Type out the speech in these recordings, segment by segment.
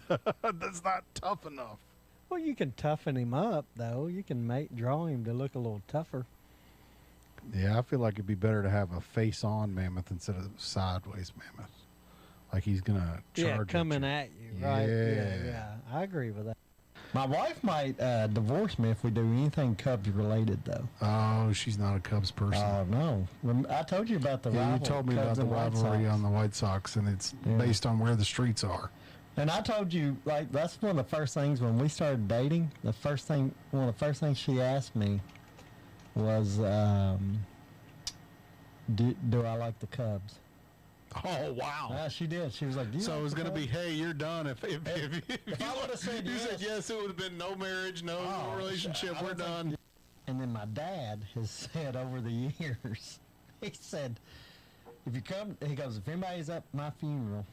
That's not tough enough. Well, you can toughen him up, though. You can draw him to look a little tougher. Yeah, I feel like it'd be better to have a face-on mammoth instead of sideways mammoth. Like he's gonna charge coming you. at you, right? Yeah. I agree with that. My wife might divorce me if we do anything Cubs related, though. Oh, she's not a Cubs person. Oh, no. I told you about the Yeah, you rivalry. told me about the rivalry on the White Sox, and it's based on where the streets are. And I told you, like, that's one of the first things when we started dating. One of the first things she asked me was, do I like the Cubs? Oh, wow. She did. She was like, do you So like it was the going to be, Cubs? hey, you're done. If I would have said you yes. said yes, it would have been no marriage, no relationship. We're done. And then my dad has said over the years, he said, if you come, he goes, if anybody's at my funeral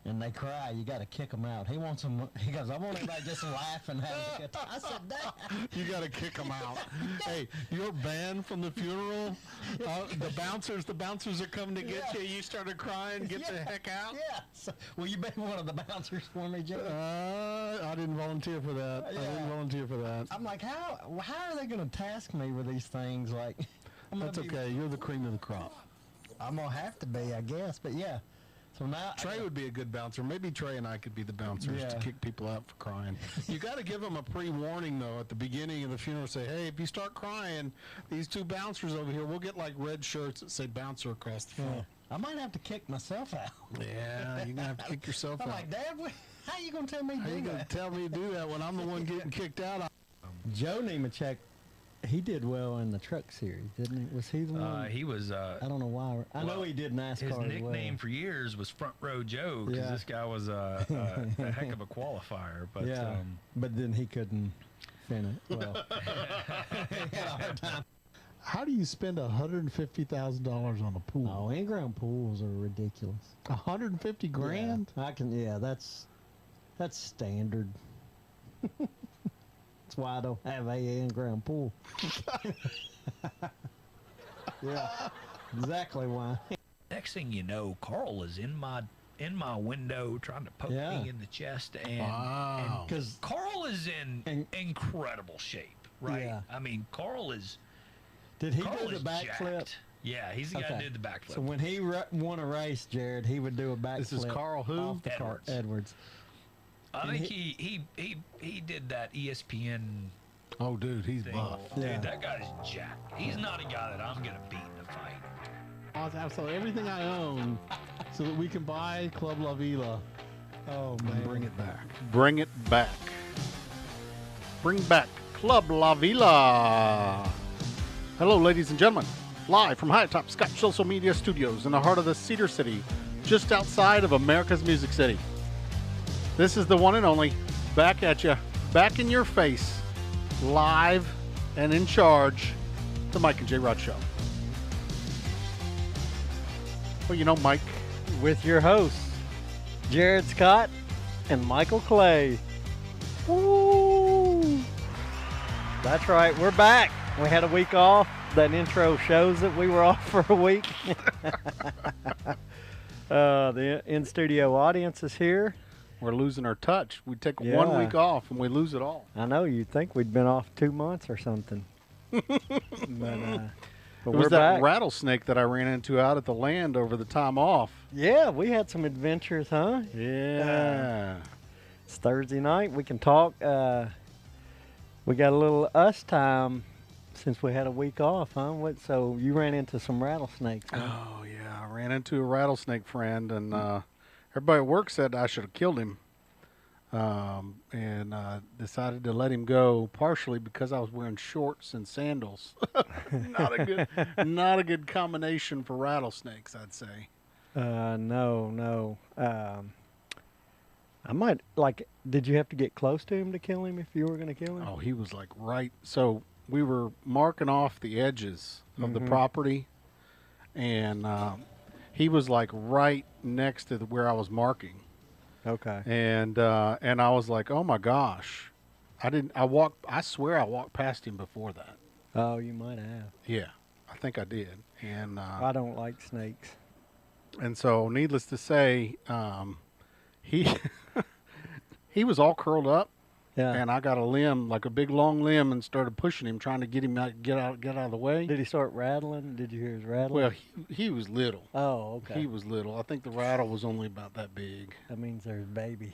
and they cry, you got to kick them out. He wants them, he goes, I want everybody just laughing, having a good time. I said, Dad. You got to kick them out. Hey, you're banned from the funeral. The bouncers are coming to get you. You started crying. Get the heck out. Yeah. So, will you be one of the bouncers for me, Jimmy? I didn't volunteer for that. Yeah. I didn't volunteer for that. I'm like, how are they going to task me with these things? Like, That's okay. You're the cream of the crop. I'm going to have to be, I guess. But yeah. So now Trey would be a good bouncer. Maybe Trey and I could be the bouncers to kick people out for crying. You got to give them a pre-warning, though, at the beginning of the funeral. Say, hey, if you start crying, these two bouncers over here, we'll get like red shirts that say bouncer across the front. I might have to kick myself out. Yeah, you're going to have to kick yourself I'm out. like, Dad, how you going to tell me to How do you going to that? tell me to do that when I'm the one getting kicked out? Joe Nemechek, he did well in the Truck Series, didn't he? Was he the one? He was. I don't know why. I know he did NASCAR His as well. nickname for years was Front Row Joe because this guy was a heck of a qualifier. But but then he couldn't finish. Well, he had a hard time. How do you spend $150,000 on a pool? Oh, in-ground pools are ridiculous. 150 grand? Yeah, that's standard. That's why I don't have a in-ground pool. Yeah, exactly why. next thing you know, Carl is in my window trying to poke me in the chest, and because Carl is in incredible shape, right? Yeah. I mean, Carl is. Did he Carl do the is backflip? jacked. Yeah, he's the guy who did the backflip. So when he won a race, Jared, he would do a backflip. This is Carl who? Off the cart. Edwards. I think he did that ESPN. Oh, dude, he's thing. buff. Yeah. Dude, that guy's jacked. He's not a guy that I'm gonna beat in a fight. I'll sell everything I own so that we can buy Club La Vila. Oh man, Bring it back. Bring it back. Bring back Club La Vila. Hello, ladies and gentlemen. Live from high atop Scott Social Media Studios in the heart of the Cedar City, just outside of America's Music City. This is the one and only, back at you, back in your face, live and in charge, the Mike and Jrod Show. Well, you know, Mike. with your hosts, Jared Scott and Michael Clay. Woo! That's right, we're back. We had a week off. That intro shows that we were off for a week. The in-studio audience is here. We're losing our touch. We take 1 week off and we lose it all. I know, you'd think we'd been off 2 months or something. But It we're was that back. rattlesnake that I ran into out at the land over the time off. Yeah, we had some adventures, huh? Yeah. It's Thursday night. We can talk. We got a little us time since we had a week off, huh? So you ran into some rattlesnakes, huh? Oh, yeah. I ran into a rattlesnake friend, and everybody at work said I should have killed him. And decided to let him go partially because I was wearing shorts and sandals. Not a good combination for rattlesnakes, I'd say. No. I might, did you have to get close to him to kill him if you were going to kill him? Oh, he was like right. So we were marking off the edges of the property, and he was like right next to where I was marking. Okay. And I was like, oh my gosh, I swear I walked past him before that. Oh, you might have. Yeah, I think I did. And I don't like snakes. and so needless to say, he He was all curled up, Yeah. and I got a limb, like a big long limb, and started pushing him, trying to get him out, get out of the way. Did he start rattling? Did you hear his rattling? Well, he was little. Oh, okay. He was little. I think the rattle was only about that big. That means there's babies.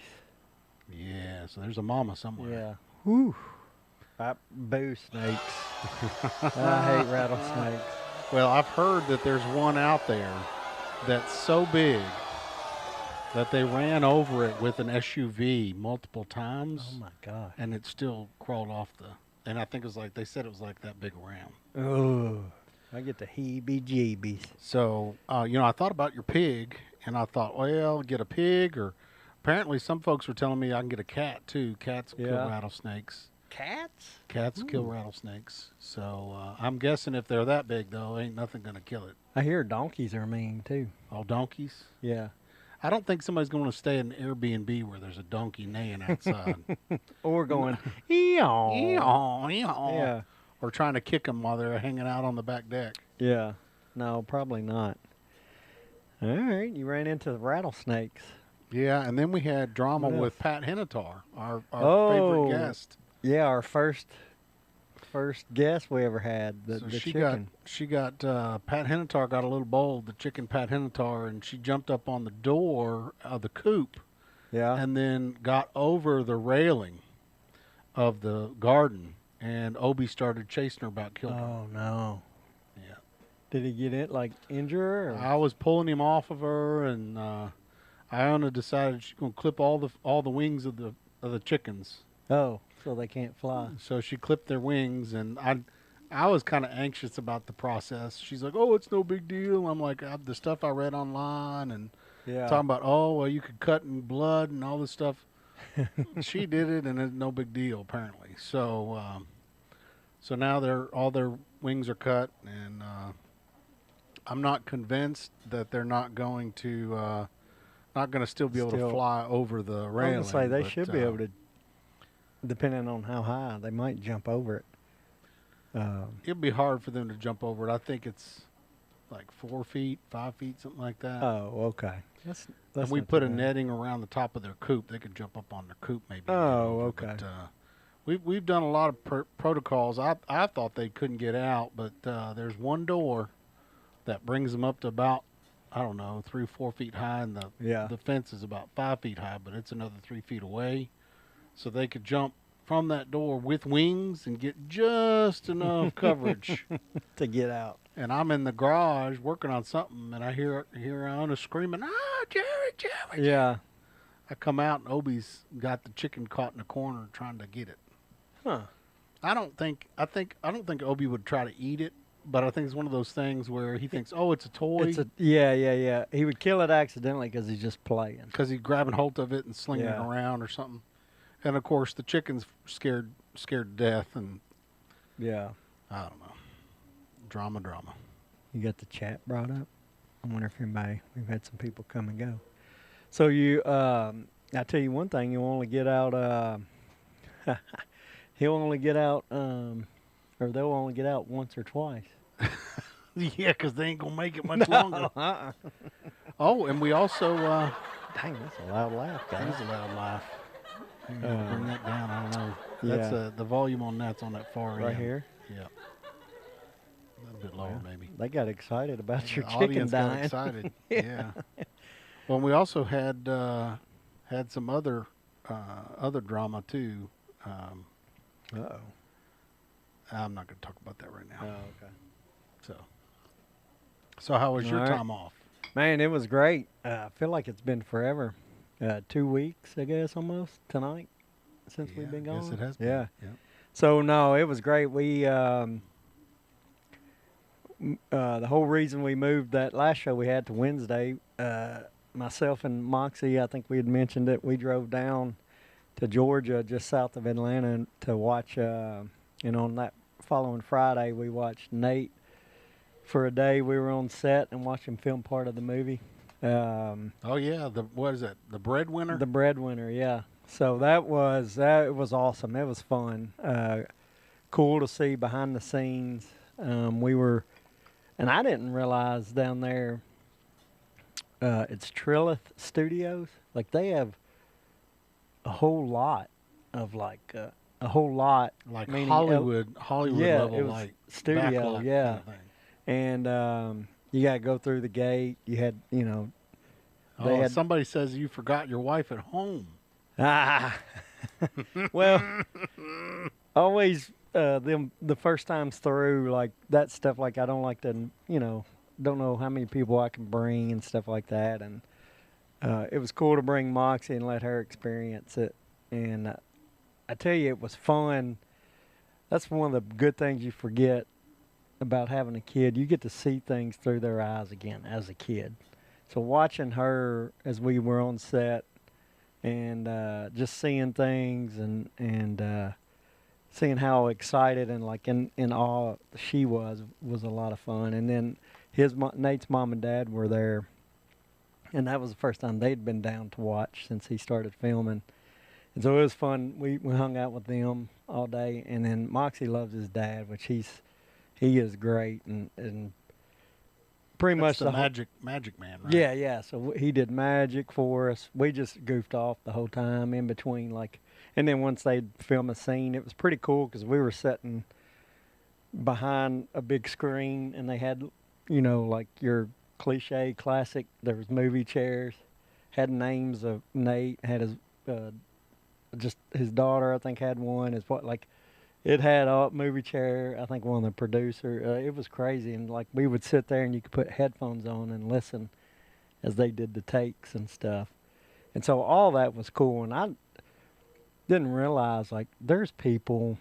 Yeah, so there's a mama somewhere. Yeah. Whew. Boo snakes. I hate rattlesnakes. Well, I've heard that there's one out there that's so big that they ran over it with an SUV multiple times. Oh my God. And it still crawled off and I think it was like, they said it was like that big around. Oh, I get the heebie-jeebies. So, I thought about your pig, and I thought, well, get a pig, or apparently some folks were telling me I can get a cat too. Cats kill rattlesnakes. Cats? Cats kill rattlesnakes. So I'm guessing if they're that big, though, ain't nothing going to kill it. I hear donkeys are mean too. Oh, donkeys? Yeah. I don't think somebody's going to stay in an Airbnb where there's a donkey neighing outside. Or going, eeyaw. Eeyaw, eeyaw. Yeah. Or trying to kick them while they're hanging out on the back deck. Yeah. No, probably not. All right. You ran into the rattlesnakes. Yeah, and then we had drama What with else? Pat Hinatar, our Oh. favorite guest. Yeah, our first guest we ever had, the chicken. She got Pat Hinatar got a little bold, the chicken Pat Hinatar, and she jumped up on the door of the coop Yeah. and then got over the railing of the garden, and Obi started chasing her, about killed her. Oh, no. Yeah. Did he get it, like, injure her? Or? I was pulling him off of her, and Iona decided she's gonna clip all the wings of the chickens. Oh, so they can't fly. So she clipped their wings, and I was kind of anxious about the process. She's like, "Oh, it's no big deal." I'm like, the stuff I read online and Yeah. talking about, oh, well, you could cut in blood and all this stuff. She did it, and it's no big deal apparently. So, so now all their wings are cut, and I'm not convinced that they're not going to still be able to fly over the railing. I was gonna say they should be able to, depending on how high, they might jump over it. It'd be hard for them to jump over it. I think it's like 4 feet, 5 feet, something like that. Oh, okay. That's and we not put too a bad. netting around the top of their coop. They could jump up on their coop maybe. Oh, okay. But, we've done a lot of protocols. I thought they couldn't get out, but there's one door that brings them up to about, I don't know, 3 or 4 feet high, and the fence is about 5 feet high, but it's another 3 feet away. So they could jump from that door with wings and get just enough coverage to get out. And I'm in the garage working on something, and I hear Iona screaming, "Ah, Jerry!" Yeah. I come out, and Obi's got the chicken caught in the corner trying to get it. Huh. I don't think Obi would try to eat it, but I think it's one of those things where he thinks, "Oh, it's a toy." Yeah. He would kill it accidentally because he's just playing. Because he's grabbing hold of it and slinging it Yeah. around or something. And of course, the chicken's scared to death, and Yeah. I don't know. Drama. You got the chat brought up? I wonder if we've had some people come and go. So I tell you one thing, you'll only get out, he'll only get out, or they'll only get out once or twice. Yeah, because they ain't going to make it much longer. Oh, and we also... Dang, that's a loud laugh, that guys. is a loud laugh. Bring that down, I don't know. That's the volume on that's on that far Right end. here? Yeah. A little bit lower, maybe. They got excited about your The chicken audience dying. got excited. Yeah. Well, we also had some other drama too. Uh-oh. I'm not going to talk about that right now. Oh, okay. So how was your All right. time off? Man, it was great. I feel like it's been forever. 2 weeks, I guess, almost, tonight, since we've been gone. Yes, it has been. Yeah. Yep. So, no, it was great. We, the whole reason we moved that last show we had to Wednesday, myself and Moxie, I think we had mentioned it, we drove down to Georgia, just south of Atlanta, to watch, and on that following Friday, we watched Nate for a day. We were on set and watched him film part of the movie. Oh yeah, what is that? The Breadwinner? The Breadwinner, yeah. So it was awesome. It was fun. Cool to see behind the scenes. And I didn't realize down there, it's Trilith Studios. Like they have a whole lot of a whole lot, like meaning Hollywood yeah, level, it was like studio, backlight yeah. kind of thing. And you got to go through the gate. You had, they had Somebody says you forgot your wife at home. Well, always the first times through, like that stuff, like I don't like to, don't know how many people I can bring and stuff like that. And it was cool to bring Moxie and let her experience it. And I tell you, it was fun. That's one of the good things you forget about having a kid. You get to see things through their eyes again as a kid. So watching her as we were on set and just seeing things and seeing how excited and like in awe she was a lot of fun. And then Nate's mom and dad were there, and that was the first time they'd been down to watch since he started filming. And so it was fun. We hung out with them all day, and then Moxie loves his dad, which he is great and pretty That's much the magic man, right? Yeah. So he did magic for us. We just goofed off the whole time in between, like, and then once they'd film a scene, it was pretty cool because we were sitting behind a big screen, and they had, like your cliche classic. There was movie chairs, had names of Nate, had his just his daughter, I think, had one. It had a movie chair. I think one of the producer. It was crazy, and like we would sit there, and you could put headphones on and listen as they did the takes and stuff. And so all that was cool, and I didn't realize like there's people.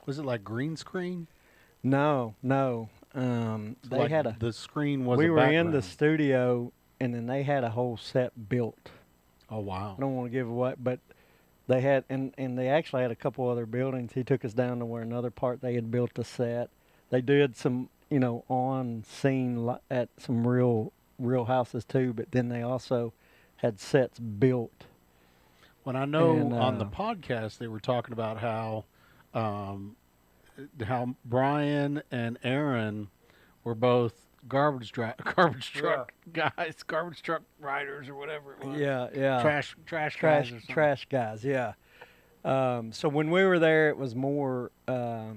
Was it like green screen? No. So They like had the screen was. We a were in the background. studio, and then they had a whole set built. Oh wow! I don't want to give away, but they had, and they actually had a couple other buildings. He took us down to where another part they had built a set. They did some, on scene at some real houses too, but then they also had sets built. When I know And, on the podcast they were talking about how Brian and Aaron were both garbage truck guys, garbage truck riders or whatever it was. Yeah. Trash guys or something. Trash guys. Yeah. So when we were there, it was more the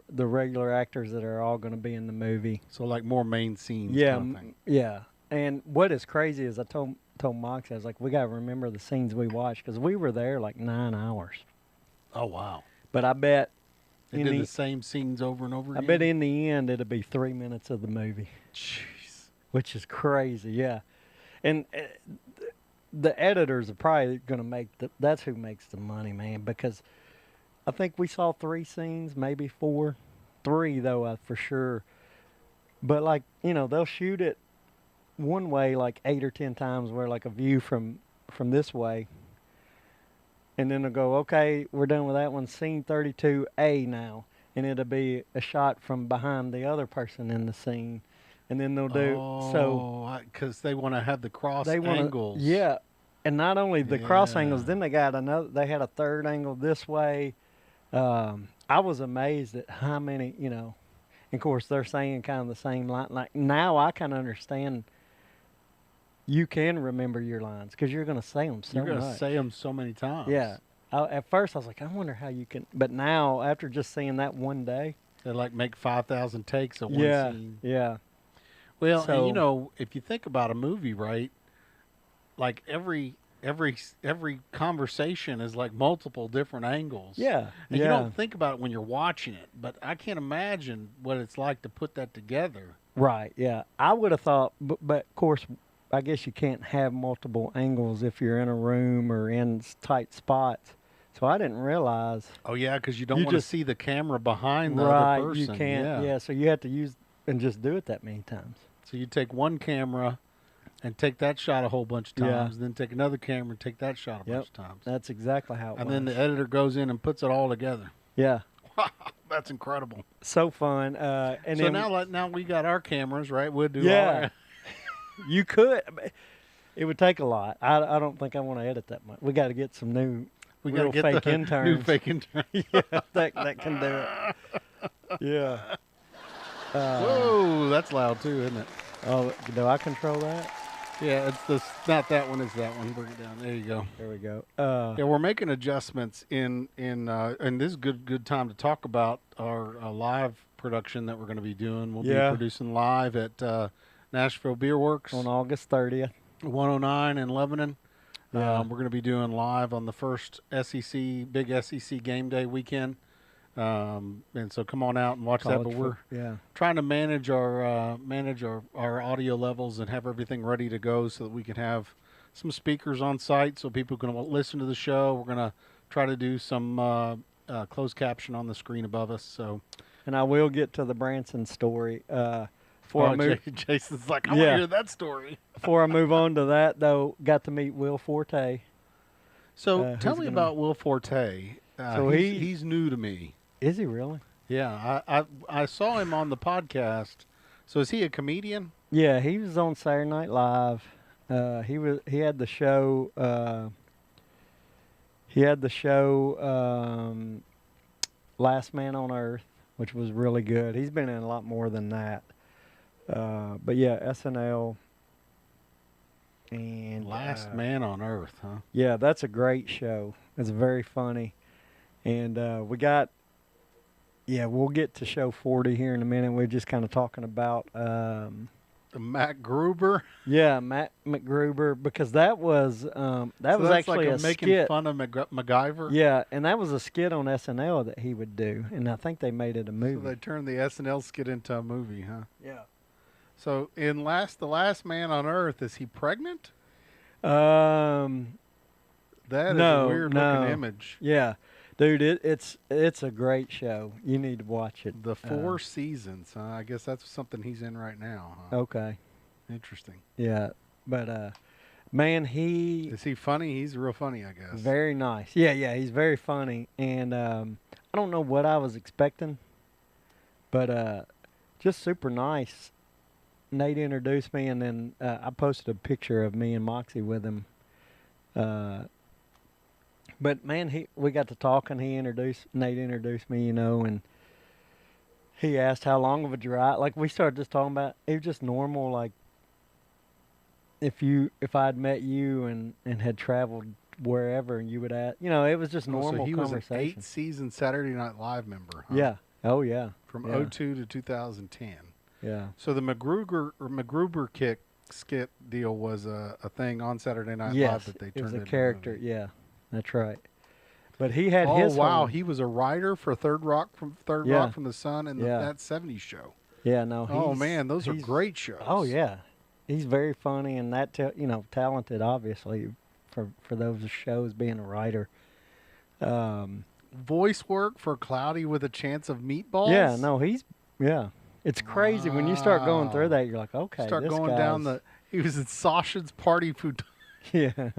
regular actors that are all going to be in the movie. So like more main scenes. Yeah, kind of thing. yeah. And what is crazy is I told Mox, I was like, we got to remember the scenes we watched because we were there like 9 hours. Oh wow! But I bet They did the same scenes over and over I again. bet in the end it'll be 3 minutes of the movie. Jeez. Which is crazy, yeah. And the editors are probably going to make that's who makes the money, man, because I think we saw 3 scenes, maybe 4. 3 though, for sure. But like, they'll shoot it one way like 8 or 10 times where like a view from this way. And then they'll go, okay, we're done with that one. Scene 32A now. And it'll be a shot from behind the other person in the scene. And then they'll do because they want to have the cross angles. Yeah. And not only the cross angles, then they got they had a third angle this way. I was amazed at how many, and of course they're saying kind of the same line. Like now I can understand you can remember your lines because you're going to say them so much. You're going to say them so many times. Yeah. At first I was like, I wonder how you can. But now, after just seeing that one day. They like make 5,000 takes at one scene. Yeah. Well, and, if you think about a movie, right, like every conversation is like multiple different angles. Yeah. And you don't think about it when you're watching it, but I can't imagine what it's like to put that together. Right, yeah. I would have thought, but of course, I guess you can't have multiple angles if you're in a room or in tight spots. So I didn't realize. Oh, yeah, because you don't want to see the camera behind the other Right, person. you can't. Yeah, so you have to use and just do it that many times. So you take one camera and take that shot a whole bunch of times, then take another camera and take that shot a bunch of times. That's exactly how it was. And then the editor goes in and puts it all together. Yeah. That's incredible. So fun. And so then, now we got our cameras, right? We'll do all our... You could. It would take a lot. I don't think I want to edit that much. We got to get some new fake interns. New fake interns. Yeah, that can do it. Yeah. Whoa, that's loud too, isn't it? Oh, do I control that? Yeah, it's this. Not that one. It's that one. Bring it down. There you go. There we go. Yeah, we're making adjustments and this is good time to talk about our live production that we're going to be doing. We'll be producing live at Nashville Beer Works on August 30th, 109 in Lebanon. Yeah. We're going to be doing live on the first big SEC game day weekend. And so come on out and watch that. But we're trying to manage our audio levels and have everything ready to go so that we can have some speakers on site so people can listen to the show. We're going to try to do some closed caption on the screen above us. So, and I will get to the Branson story. Jason's like, I want to hear that story. Before I move on to that, though, got to meet Will Forte. So tell me about Will Forte. So he's new to me. Is he really? Yeah, I saw him on the podcast. So is he a comedian? Yeah, he was on Saturday Night Live. He had the show. Last Man on Earth, which was really good. He's been in a lot more than that. But yeah, SNL. And Last Man on Earth, huh? Yeah, that's a great show. It's very funny. And we'll get to show 40 here in a minute. We're just kind of talking about Matt Gruber. Yeah, Matt McGruber, because that was actually like a making skit. Fun of MacGyver. Yeah, and that was a skit on SNL that he would do, and I think they made it a movie. So they turned the SNL skit into a movie, huh? Yeah. So in The Last Man on Earth, is he pregnant? That is a weird looking image. Yeah. Dude, it's a great show. You need to watch it. The 4 seasons, huh? I guess that's something he's in right now, huh? Okay. Interesting. Yeah. But man, is he funny? He's real funny, I guess. Very nice. Yeah, he's very funny. And I don't know what I was expecting, but just super nice. Nate introduced me, and then I posted a picture of me and Moxie with him. But man, we got to talking. Nate introduced me, and he asked how long of a drive. Like we started just talking about, it was just normal. Like if I'd met you and had traveled wherever, and you would ask, it was just normal so he conversation. Was an 8-season Saturday Night Live member. Huh? Yeah. Oh yeah. From 2002 to 2010. Yeah. So the MacGruber skit deal was a thing on Saturday Night Live that they turned into a character. Yeah, that's right. But he had his. Oh wow, he was a writer for Third Rock from the Sun and that '70s show. Yeah, no. Oh man, those are great shows. Oh yeah, he's very funny and talented, obviously, for those shows being a writer. Voice work for Cloudy with a Chance of Meatballs. Yeah, no, it's crazy when you start going through that. You're like, okay, start going down he was in Sasha's Party Food. Yeah.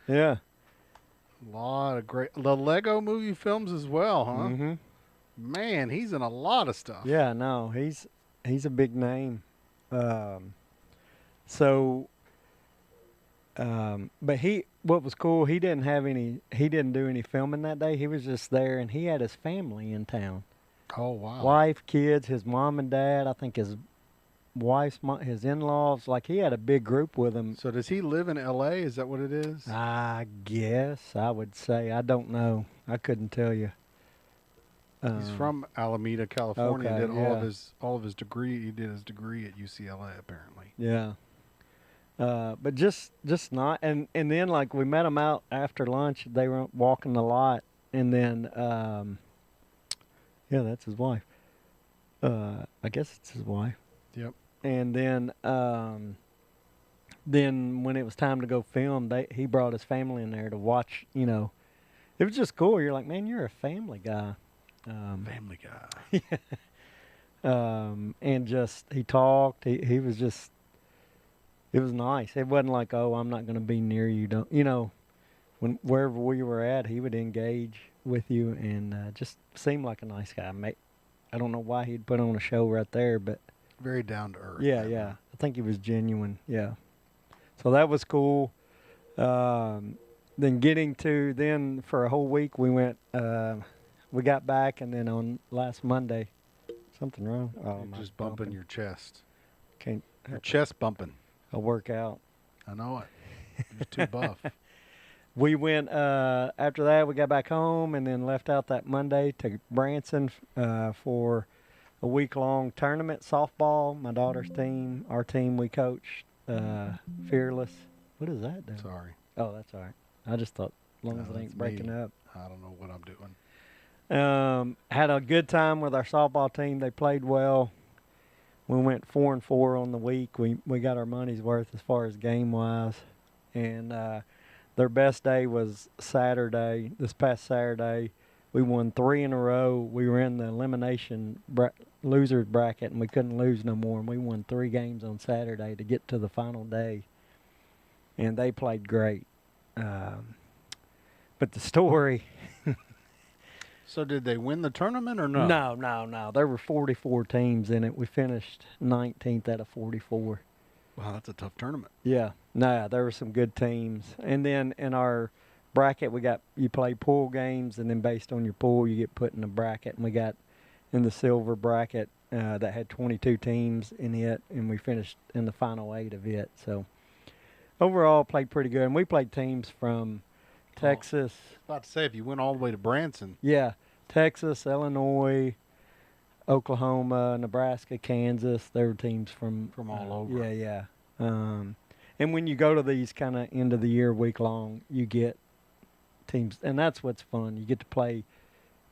Yeah. A lot of the Lego Movie films as well, huh? Mm-hmm. Man, he's in a lot of stuff. Yeah, no, he's a big name. But what was cool, he didn't do any filming that day. He was just there, and he had his family in town. Oh wow! Wife, kids, his mom and dad. I think his wife's his in-laws. Like he had a big group with him. So does he live in L.A.? Is that what it is? I guess I would say. I don't know. I couldn't tell you. He's from Alameda, California. Okay, did all of his degree. He did his degree at UCLA, apparently. Yeah. But just not. And then like we met him out after lunch. They were walking the lot, and then. Yeah, that's his wife. I guess it's his wife. Yep. And then when it was time to go film, he brought his family in there to watch. It was just cool. You're like, man, you're a family guy. Family guy. Yeah. And just he talked. He was just. It was nice. It wasn't like, oh, I'm not going to be near you. Wherever we were at, he would engage with you and just seemed like a nice guy. I don't know why he'd put on a show right there, but very down to earth. Yeah. I think he was genuine. Yeah. So that was cool. Then for a whole week we went. We got back, and then on last Monday, something wrong. Oh, you're just bumping your chest. Your chest bumping. A workout. I know it. You're too buff. We went, after that, we got back home and then left out that Monday to Branson for a week-long tournament, softball, my daughter's team, our team we coached, Fearless. What is that, Dan? Sorry. Oh, that's all right. I just thought, as long as it that's ain't breaking me. up. I don't know what I'm doing. Had a good time with our softball team. They played well. We went 4-4 on the week. We got our money's worth as far as game-wise. And their best day was Saturday, this past Saturday. We won 3 in a row. We were in the elimination losers bracket, and we couldn't lose no more. And we won 3 games on Saturday to get to the final day. And they played great. But the story... So did they win the tournament or no? No. There were 44 teams in it. We finished 19th out of 44. Wow, that's a tough tournament. Yeah. No, there were some good teams. And then in our bracket, you play pool games, and then based on your pool, you get put in a bracket. And we got in the silver bracket that had 22 teams in it, and we finished in the final 8 of it. So overall, played pretty good. And we played teams from Texas. I was about to say, if you went all the way to Branson. Yeah, Texas, Illinois, Oklahoma, Nebraska, Kansas. There were teams from all over. Yeah. And when you go to these kind of end of the year week long, you get teams, and that's what's fun. You get to play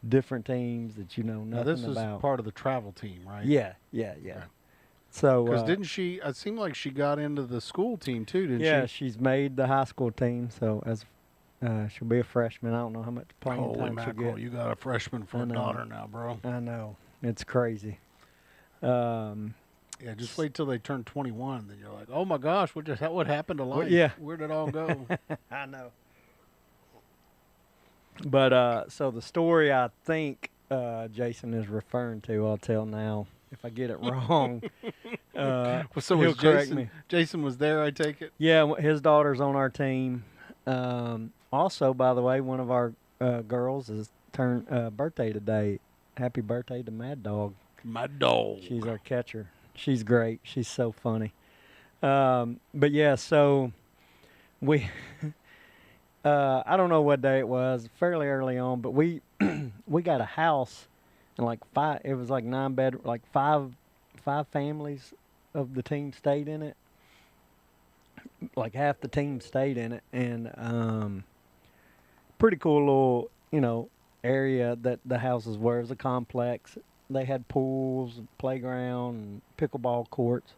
different teams that you know nothing now this about. is part of the travel team, right? Yeah. Okay. So because didn't she? It seemed like she got into the school team too, didn't she? Yeah, she's made the high school team. So as she'll be a freshman. I don't know how much playing Holy time she'll mackerel, get. you got a freshman for a daughter now, bro. I know. It's crazy. Yeah, just wait till they turn 21. Then you're like, oh my gosh, what happened to life? Well, yeah. Where did it all go? I know. But so the story I think Jason is referring to, I'll tell now. If I get it wrong, so he'll was correct me. Jason was there, I take it? Yeah, his daughter's on our team. Also, by the way, one of our girls is turned birthday today. Happy birthday to Mad Dog. Mad Dog. She's our catcher. She's great. She's so funny. But yeah, so we I don't know what day it was, fairly early on, but we we got a house and like 5, it was like 9 bed, like five families of the team stayed in it. Like half the team stayed in it, and pretty cool little, area that the houses were. It was a complex. They had pools, playground, and pickleball courts.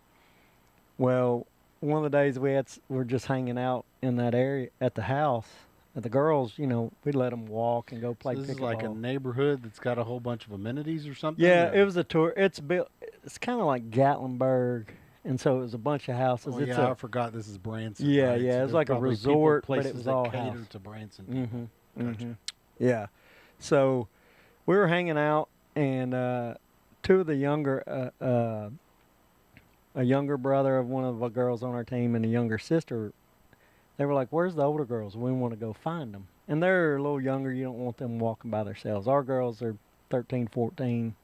Well, one of the days we're just hanging out in that area at the house. And the girls, we'd let them walk and go play so pickleball. This is like a neighborhood that's got a whole bunch of amenities or something? Yeah, it was a tour. It's kind of like Gatlinburg, and so it was a bunch of houses. Oh, I forgot this is Branson. Yeah, right? yeah, So it was like a resort, but it was all cater house. to Branson. Gotcha. Yeah, so we were hanging out, and 2 of the younger, a younger brother of one of the girls on our team and a younger sister, they were like, "Where's the older girls? We want to go find them." And they're a little younger. You don't want them walking by themselves. Our girls are 13, 14,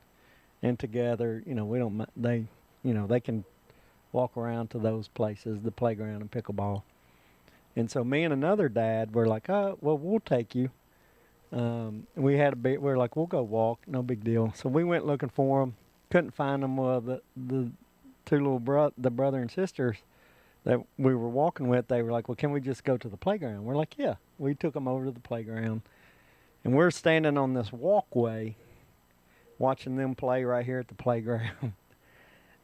and together. We don't. They can walk around to those places, the playground and pickleball. And so me and another dad were like, "Oh, well, we'll take you." We were like, "We'll go walk, no big deal." So we went looking for them, couldn't find them. The 2 the brother and sisters that we were walking with, they were like, "Well, can we just go to the playground?" We're like, "Yeah." We took them over to the playground, and we're standing on this walkway, watching them play right here at the playground.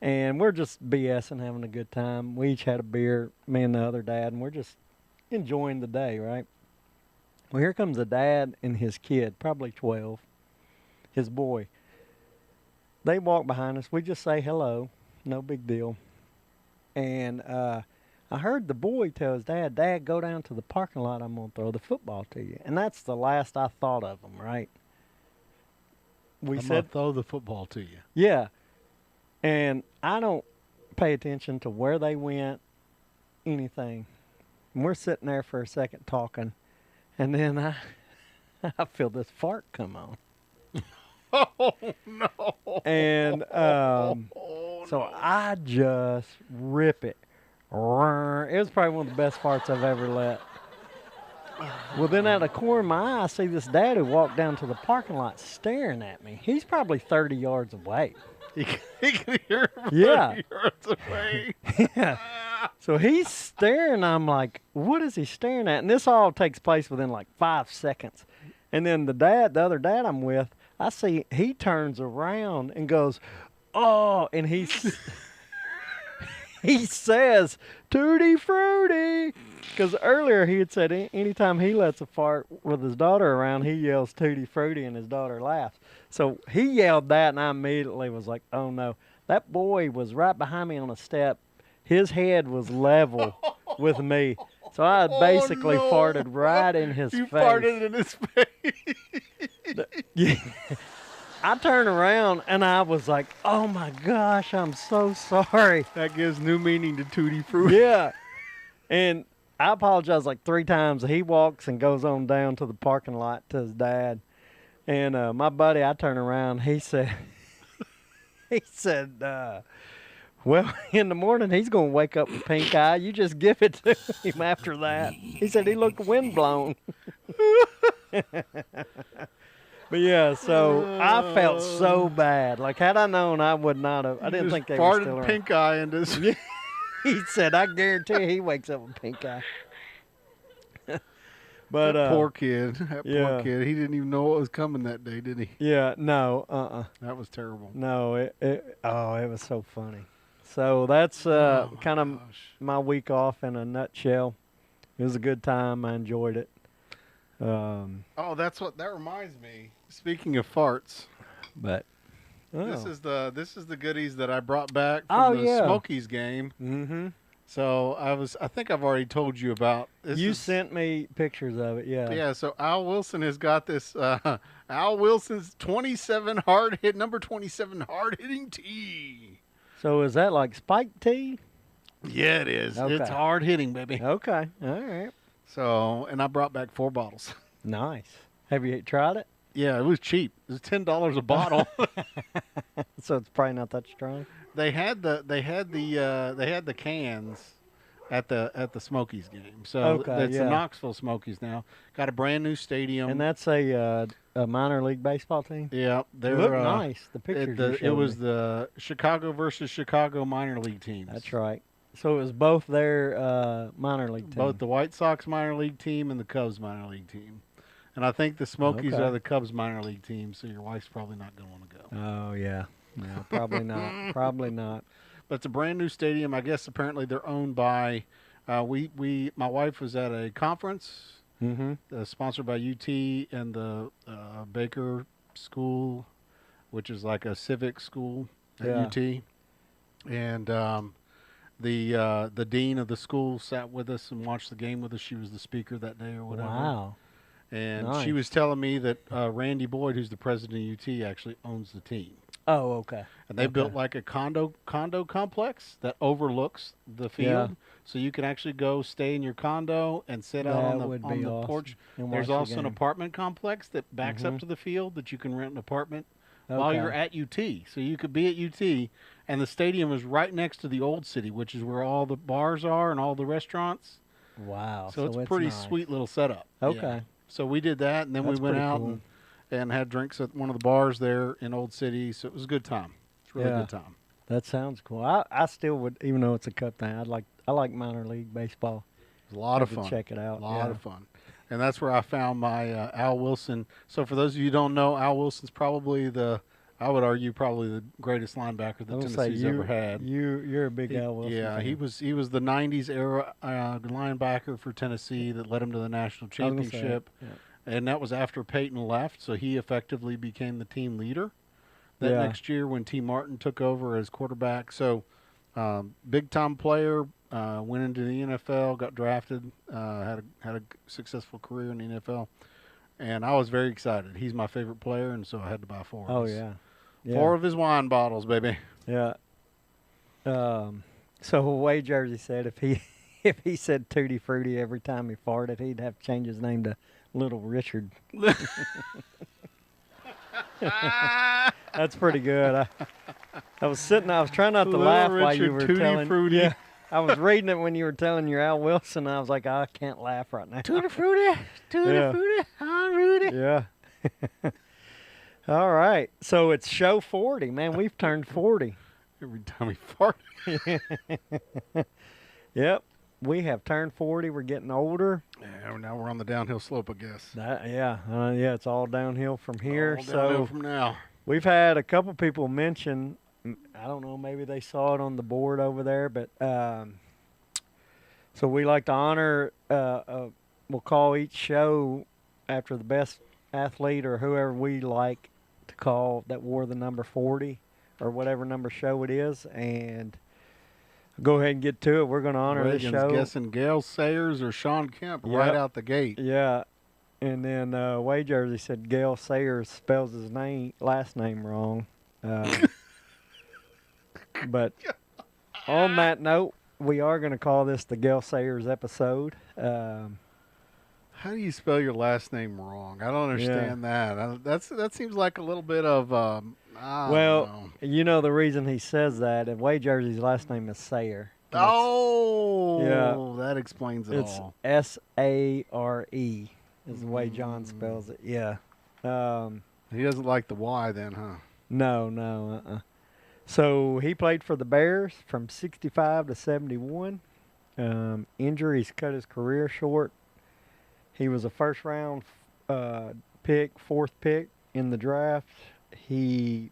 And we're just BSing, having a good time. We each had a beer, me and the other dad, and we're just enjoying the day, right? Well, here comes a dad and his kid, probably 12, his boy. They walk behind us. We just say hello, no big deal. And I heard the boy tell his dad, "Dad, go down to the parking lot. I'm going to throw the football to you." And that's the last I thought of him, right? I'm gonna throw the football to you. Yeah. And I don't pay attention to where they went, anything. And we're sitting there for a second talking, and then I feel this fart come on. Oh, no. And so I just rip it. It was probably one of the best farts I've ever let. Well, then out of the corner of my eye, I see this dad who walked down to the parking lot staring at me. He's probably 30 yards away. He can hear him 30 Yeah. yards away. Yeah. So he's staring. I'm like, what is he staring at? And this all takes place within like 5 seconds. And then the other dad I'm with, I see he turns around and goes, oh, and he says, Tutti Frutti. Because earlier he had said anytime he lets a fart with his daughter around, he yells Tutti Frutti and his daughter laughs. So he yelled that, and I immediately was like, oh no. That boy was right behind me on a step. His head was level with me. So I had basically farted right in his face. You farted in his face. Yeah. I turned around and I was like, oh my gosh, I'm so sorry. That gives new meaning to Tutti Frutti. Yeah. And I apologized like 3 times. He walks and goes on down to the parking lot to his dad. And my buddy, I turn around, he said, well, in the morning, he's going to wake up with pink eye. You just give it to him after that. He said he looked windblown. But yeah, so I felt so bad. Like, had I known, I would not have. I didn't think they were still around. Farted pink eye into his... He said, I guarantee you he wakes up with pink eye. But that poor kid. That poor kid. He didn't even know what was coming that day, did he? Yeah, no, That was terrible. No, it was so funny. So that's kind of my week off in a nutshell. It was a good time. I enjoyed it. That reminds me. Speaking of farts, but this is the goodies that I brought back from the Smokies game. Mm-hmm. So I think I've already told you about this. You sent me pictures of it, yeah. Yeah. So Al Wilson has got this. Al Wilson's number 27 hard hitting tee. So is that like spike tea? Yeah, it is. Okay. It's hard hitting, baby. Okay. All right. So, and I brought back 4 bottles. Nice. Have you tried it? Yeah, it was cheap. It was $10 a bottle. So it's probably not that strong. They had the cans at the Smokies game. So it's the Knoxville Smokies now. Got a brand new stadium. And that's a minor league baseball team? Yeah. They look nice. The pictures it was the Chicago versus Chicago minor league teams. That's right. So it was both their minor league teams. Both the White Sox minor league team and the Cubs minor league team. And I think the Smokies are the Cubs minor league team, so your wife's probably not going to want to go. Oh, yeah. No, probably not. Probably not. But it's a brand new stadium. I guess apparently they're owned by my wife was at a conference sponsored by UT and the Baker School, which is like a civic school at UT. And the dean of the school sat with us and watched the game with us. She was the speaker that day or whatever. Wow. And she was telling me that Randy Boyd, who's the president of UT, actually owns the team. Oh, okay. And they built like a condo complex that overlooks the field, so you can actually go stay in your condo and sit out on the awesome. Porch. There's also an apartment complex that backs up to the field that you can rent an apartment while you're at UT. So you could be at UT, and the stadium is right next to the old city, which is where all the bars are and all the restaurants. Wow. So it's a pretty sweet little setup. Okay. Yeah. So we did that, and then we went out and had drinks at one of the bars there in Old City. So it was a good time. It's a really good time. That sounds cool. I still would, even though it's a cup thing, I like minor league baseball. It's a lot of fun. Check it out. A lot of fun. And that's where I found my Al Wilson. So for those of you who don't know, Al Wilson's probably I would argue probably the greatest linebacker that Tennessee's ever had. You're a big Al Wilson fan. He was the 90s era linebacker for Tennessee that led him to the national championship. And that was after Peyton left, so he effectively became the team leader that next year when T. Martin took over as quarterback. So big-time player, went into the NFL, got drafted, had a successful career in the NFL. And I was very excited. He's my favorite player, and so I had to buy 4 of his. Yeah. 4 of his wine bottles, baby. Yeah. So Wade Jersey said if he said Tutti Frutti every time he farted, he'd have to change his name to Little Richard. That's pretty good. I was trying not to laugh while you were telling. Fruity. Yeah, I was reading it when you were telling your Al Wilson. I was like, I can't laugh right now. Tutti Frutti, Frutti, I'm Rudy. Yeah. All right. So it's show 40, man. We've turned 40. Every time we fart. Yep. We have turned 40. We're getting older. Yeah, now we're on the downhill slope, I guess. Yeah, it's all downhill from here. All downhill from now. We've had a couple people mention, I don't know, maybe they saw it on the board over there, but so we like to honor, we'll call each show after the best athlete or whoever we like to call that wore the number 40 or whatever number show it is, and go ahead and get to it. We're going to honor this show. Guessing Gale Sayers or Sean Kemp right out the gate. Yeah. And then Way Jersey said Gale Sayers spells his last name wrong. But on that note, we are going to call this the Gale Sayers episode. How do you spell your last name wrong? I don't understand that. That seems like a little bit of you know the reason he says that, and Way Jersey's last name is Sayer. That explains it all. It's S-A-R-E is the way John spells it. Yeah. He doesn't like the Y then, huh? No. So he played for the Bears from 65 to 71. Injuries cut his career short. He was a first-round pick, fourth pick in the draft. He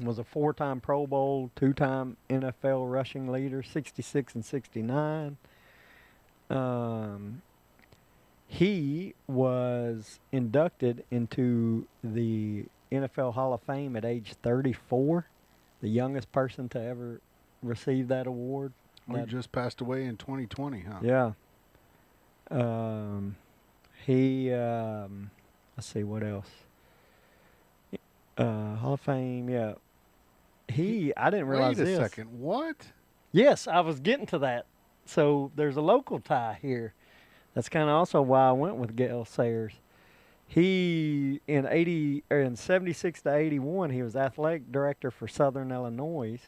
was a 4-time Pro Bowl, 2-time NFL rushing leader, 66 and 69. He was inducted into the NFL Hall of Fame at age 34, the youngest person to ever receive that award. He just passed away in 2020, huh? Yeah. Let's see, what else? Hall of Fame, yeah. I didn't realize this. Wait a second, what? Yes, I was getting to that. So there's a local tie here. That's kind of also why I went with Gale Sayers. He, in 76 to 81, he was athletic director for Southern Illinois.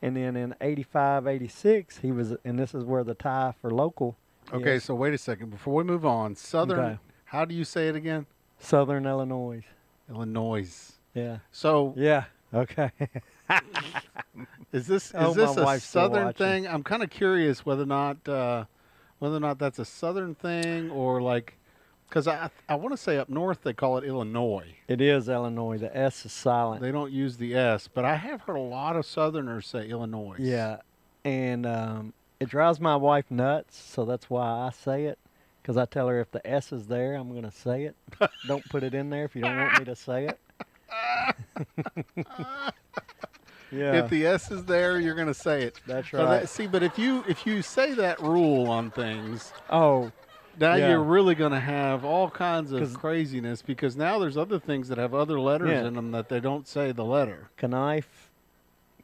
And then in 85, 86, he was, and this is where the tie for local Okay, so wait a second. Before we move on, how do you say it again? Southern Illinois. Illinois. Yeah. So. Yeah. Okay. Is this a Southern thing? I'm kind of curious whether or not that's a Southern thing or like, because I want to say up north they call it Illinois. It is Illinois. The S is silent. They don't use the S, but I have heard a lot of Southerners say Illinois. Yeah, and it drives my wife nuts, so that's why I say it. Because I tell her if the S is there, I'm going to say it. Don't put it in there if you don't want me to say it. Yeah. If the S is there, you're going to say it. That's right. But if you say that rule on things, now you're really going to have all kinds of craziness because now there's other things that have other letters in them that they don't say the letter. Knife,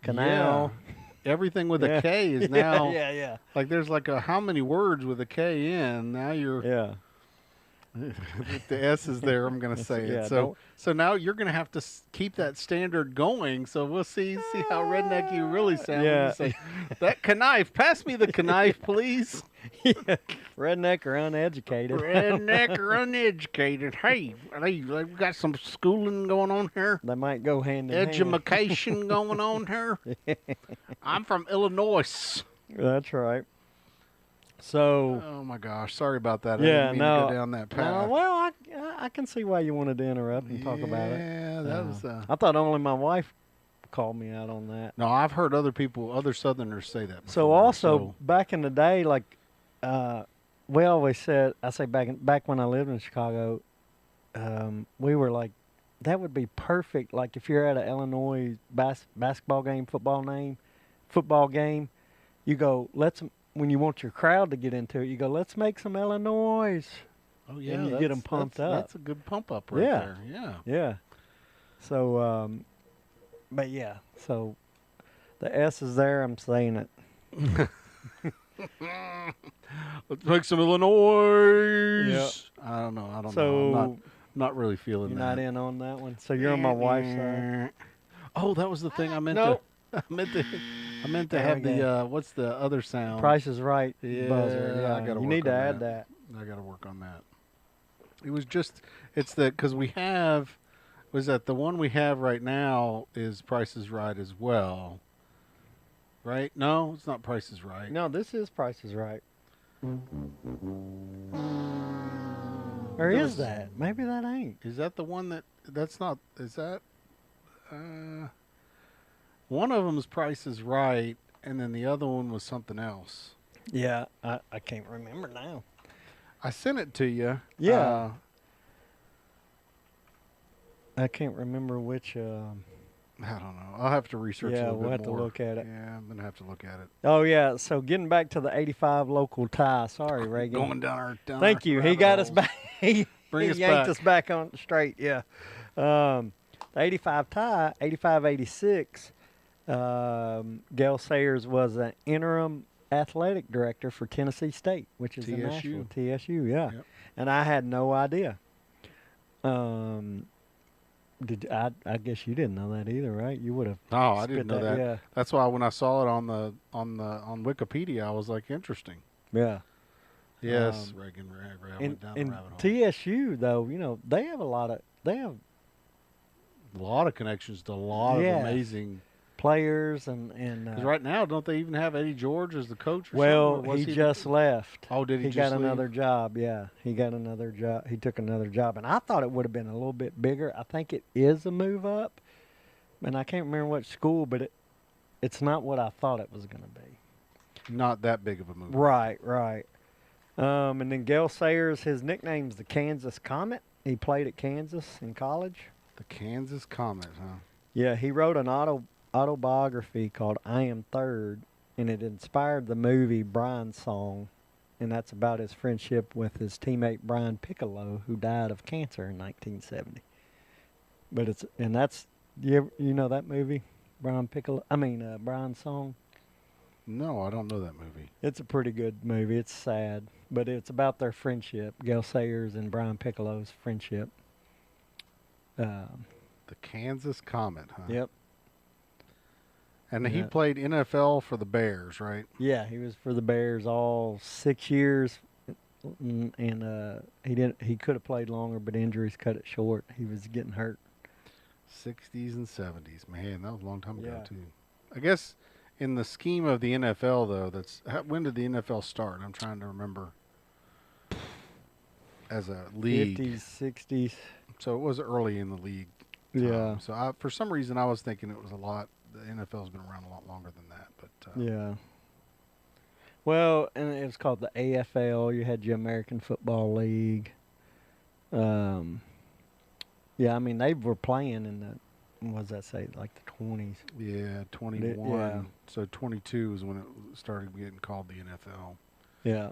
canal. Yeah. Everything with a K is now. Yeah. Like there's like how many words with a K in? Now you're. Yeah. If the S is there, I'm going to say it. So now you're going to have to keep that standard going. So we'll see how redneck you really sound. Yeah. When you say, that knife, pass me the knife, please. Yeah. Redneck or uneducated. Redneck or uneducated. Hey, we've got some schooling going on here. They might go hand in hand. Education going on here. I'm from Illinois. That's right. So. Oh my gosh! Sorry about that. I Yeah, didn't mean to go down that path. Well, I can see why you wanted to interrupt and talk about it. Yeah, that was. I thought only my wife called me out on that. No, I've heard other Southerners say that before. So also back in the day, like we always said, back when I lived in Chicago, we were like, that would be perfect. Like if you're at an Illinois basketball game, football game, you go, when you want your crowd to get into it, you go, let's make some Illinois. Oh, yeah. And you get them pumped up. That's a good pump up right there. Yeah. Yeah. So, but yeah, so the S is there. I'm saying it. Let's make some Illinois. Yeah. I don't know. Not really feeling You're that. not in on that one. So you're on my wife's side. Oh, that was the thing I meant Nope. to. I meant to have Okay. the what's the other sound? Price is Right Yeah, buzzer. Yeah, I gotta you work need to on add that. I got to work on that. It was just, it's the, because we have, was that the one we have right now is Price is Right as well. Right? No, it's not Price is Right. No, this is Price is Right. Or is that? Maybe that ain't. Is that the one that's not, is that, one of them is Price is Right, and then the other one was something else. Yeah, I can't remember now. I sent it to you. Yeah. I can't remember which. I don't know. I'll have to research a Yeah, little we'll bit have more. to look at it. Yeah, I'm going to have to look at it. Oh, yeah. So getting back to the 85 local tie. Sorry, Reagan. Going down our Thank you. He got us back. He Bring us yanked back. us back on straight. Yeah. The 85 tie, 85-86. Gale Sayers was an interim athletic director for Tennessee State, which is in Nashville. TSU, yeah. Yep. And I had no idea. I guess you didn't know that either, right? You would have. No, I didn't know that. Yeah. That's why when I saw it on Wikipedia, I was like, interesting. Yeah. Yes, Reagan went down the rabbit hole. TSU though, they have a lot of a lot of connections to a lot of amazing players and 'cause right now, don't they even have Eddie George as the coach? Or well, something? Or was he just left. Oh, did he? He just got leave? another job. Yeah, he got another job. He took another job, and I thought it would have been a little bit bigger. I think it is a move up, and I can't remember what school, but it's not what I thought it was going to be. Not that big of a move. Right. And then Gale Sayers, his nickname's the Kansas Comet. He played at Kansas in college. The Kansas Comet, huh? Yeah, he wrote an autobiography called I Am Third, and it inspired the movie Brian's Song, and that's about his friendship with his teammate Brian Piccolo, who died of cancer in 1970. But that's you know that movie, Brian's Song. No, I don't know that movie. It's a pretty good movie. It's sad, but it's about their friendship, Gale Sayers and Brian Piccolo's friendship. The Kansas Comet, huh? Yep. And he played NFL for the Bears, right? Yeah, he was for the Bears all 6 years, and he could have played longer, but injuries cut it short. He was getting hurt. 60s and 70s, man, that was a long time ago Yeah. too. I guess in the scheme of the NFL, though, when did the NFL start? I'm trying to remember. As a league, 50s, 60s. so it was early in the league. Yeah. So for some reason, I was thinking it was a lot. The NFL's been around a lot longer than that, but Yeah. Well, and it was called the AFL. You had your American Football League. Yeah, I mean, they were playing in the, what does that say, like the 20s. Yeah, 21. Yeah. So 22 is when it started getting called the NFL. Yeah.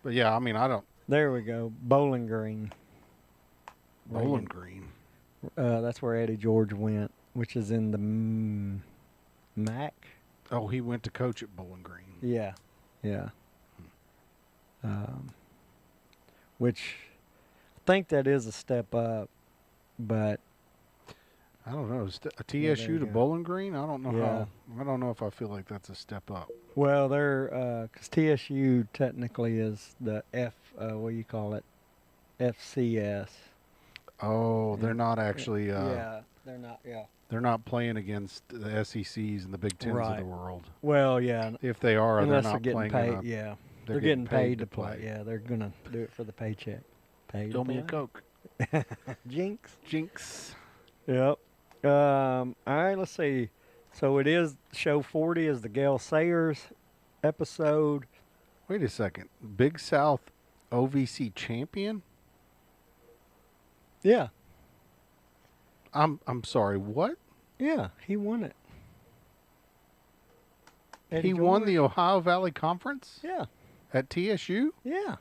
But yeah, I mean, I don't. There we go. Bowling Green. Bowling Green. That's where Eddie George went, which is in the MAC. Oh, he went to coach at Bowling Green. Yeah. Yeah. Which I think that is a step up, but I don't know. A there TSU you to go. Bowling Green? I don't know Yeah. how. I don't know if I feel like that's a step up. well, they're because TSU technically is the what do you call it, FCS. Oh, they're not actually. Yeah, they're not. Yeah. They're not playing against the SECs and the Big Tens of Right. the world. Well, yeah. If they are, Unless they're they're not getting playing. paid. Yeah. They're getting paid to play. Yeah, they're gonna do it for the paycheck. Paid Fill to me a play. Coke. Jinx. Jinx. Yep. All right, let's see. So it is show 40 is the Gale Sayers episode. Wait a second. Big South OVC champion? Yeah. I'm sorry. What? Yeah, he won it. Eddie He won George? the Ohio Valley Conference Yeah. at TSU? Yeah.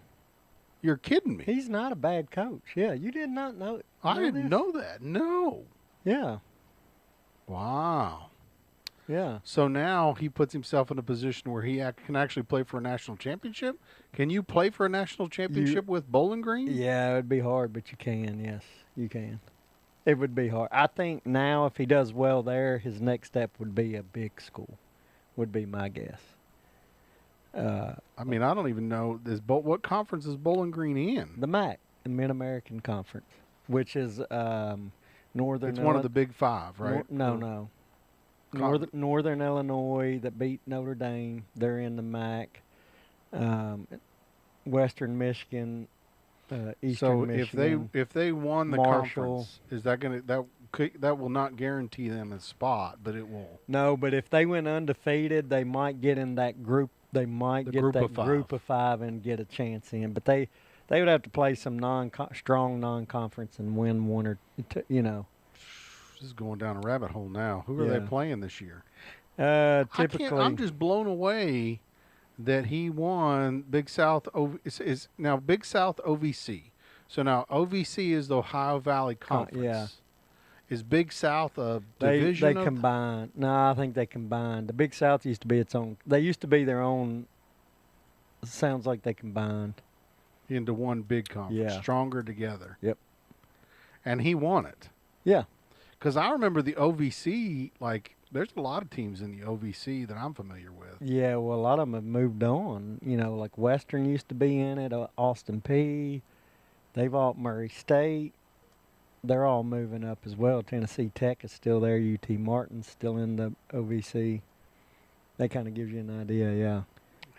You're kidding me. He's not a bad coach. Yeah, you did not I know didn't this? know that. No. Yeah. Wow. Yeah. So now he puts himself in a position where he can actually play for a national championship. Can you play for a national championship with Bowling Green? Yeah, it would be hard, but you can. Yes, you can. It would be hard. I think now if he does well there, his next step would be a big school, would be my guess. I mean, I don't even know what conference is Bowling Green in? The MAC, the Mid-American Conference, which is Northern. It's one of the Big Five, right? No. Northern Illinois that beat Notre Dame. They're in the MAC. Western Michigan, Eastern Michigan. So if they won the Marshall, conference, is that going to that will not guarantee them a spot, but it will. No, but if they went undefeated, they might get in that group. They might get that group of five and get a chance in. But they would have to play some strong non-conference and win one or two, This is going down a rabbit hole now. Who are they playing this year? Typically, I'm just blown away that he won Big South. Is now Big South OVC. So now OVC is the Ohio Valley Conference. Yeah. Is Big South a division? They combine. No, I think they combined. The Big South used to be its own. They used to be their own. Sounds like they combined into one big conference. Yeah. Stronger together. Yep. And he won it. Yeah. Because I remember the OVC, there's a lot of teams in the OVC that I'm familiar with. Yeah, well, a lot of them have moved on. Like Western used to be in it, Austin P. They've all, Murray State. They're all moving up as well. Tennessee Tech is still there. UT Martin's still in the OVC. That kind of gives you an idea, yeah.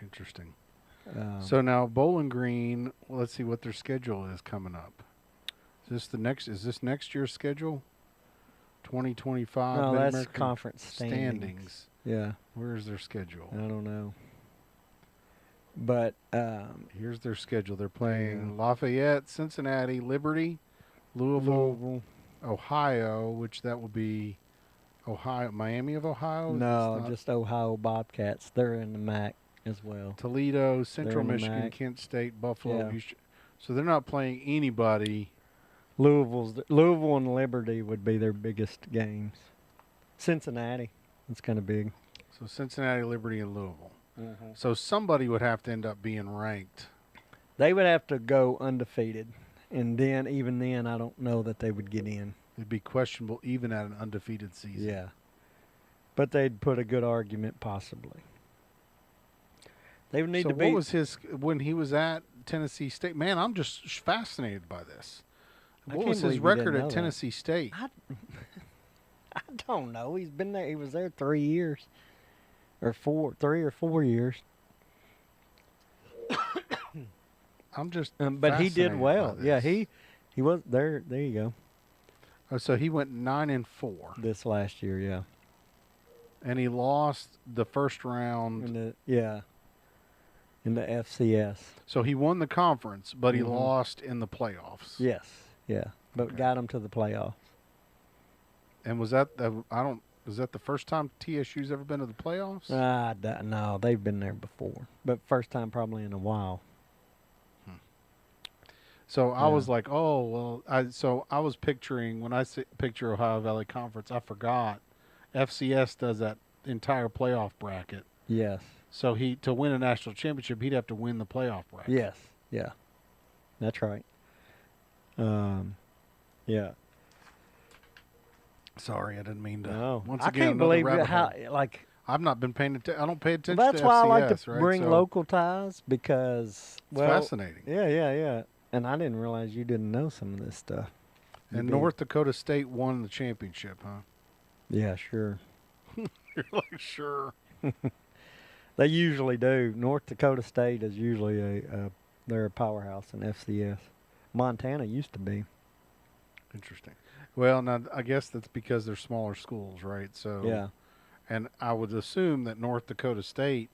Interesting. So now Bowling Green, let's see what their schedule is coming up. Is this next year's schedule? 2025. No, that's conference standings. Yeah. Where's their schedule? I don't know. But here's their schedule. They're playing Lafayette, Cincinnati, Liberty, Louisville, Ohio, which that will be Miami of Ohio? No, just Ohio Bobcats. They're in the MAC as well. Toledo, Central Michigan, Kent State, Buffalo. Yeah. So they're not playing anybody. Louisville and Liberty would be their biggest games. Cincinnati, that's kind of big. So Cincinnati, Liberty, and Louisville. Mm-hmm. So somebody would have to end up being ranked. They would have to go undefeated, and even then, I don't know that they would get in. It'd be questionable even at an undefeated season. Yeah, but they'd put a good argument possibly. They would need to be. What was when he was at Tennessee State? Man, I'm just fascinated by this. What was his record at Tennessee State? I don't know. He's been there. He was there 3 years, or 3 or 4 years. I'm just. But he did well. Yeah, he was there. There you go. Oh, so he went 9-4 this last year. Yeah. And he lost the first round. In the FCS. So he won the conference, but he lost in the playoffs. Yes. Yeah, but got him to the playoffs. And was that the first time TSU's ever been to the playoffs? No, they've been there before, but first time probably in a while. So I was like, oh well. I was picturing when I picture Ohio Valley Conference, I forgot FCS does that entire playoff bracket. Yes. So to win a national championship, he'd have to win the playoff bracket. Yes. Yeah. That's right. Yeah. Sorry, I didn't mean to. No. Once I again, can't believe I've not been paying attention. I don't pay attention that's to FCS, why I like to right? bring local ties because it's fascinating. Yeah. And I didn't realize you didn't know some of this stuff. And North Dakota State won the championship, huh? Yeah, sure. You're like, sure. They usually do. North Dakota State is usually they're a powerhouse in FCS. Montana used to be. Interesting. Well, now I guess that's because they're smaller schools, right? So yeah. And I would assume that North Dakota State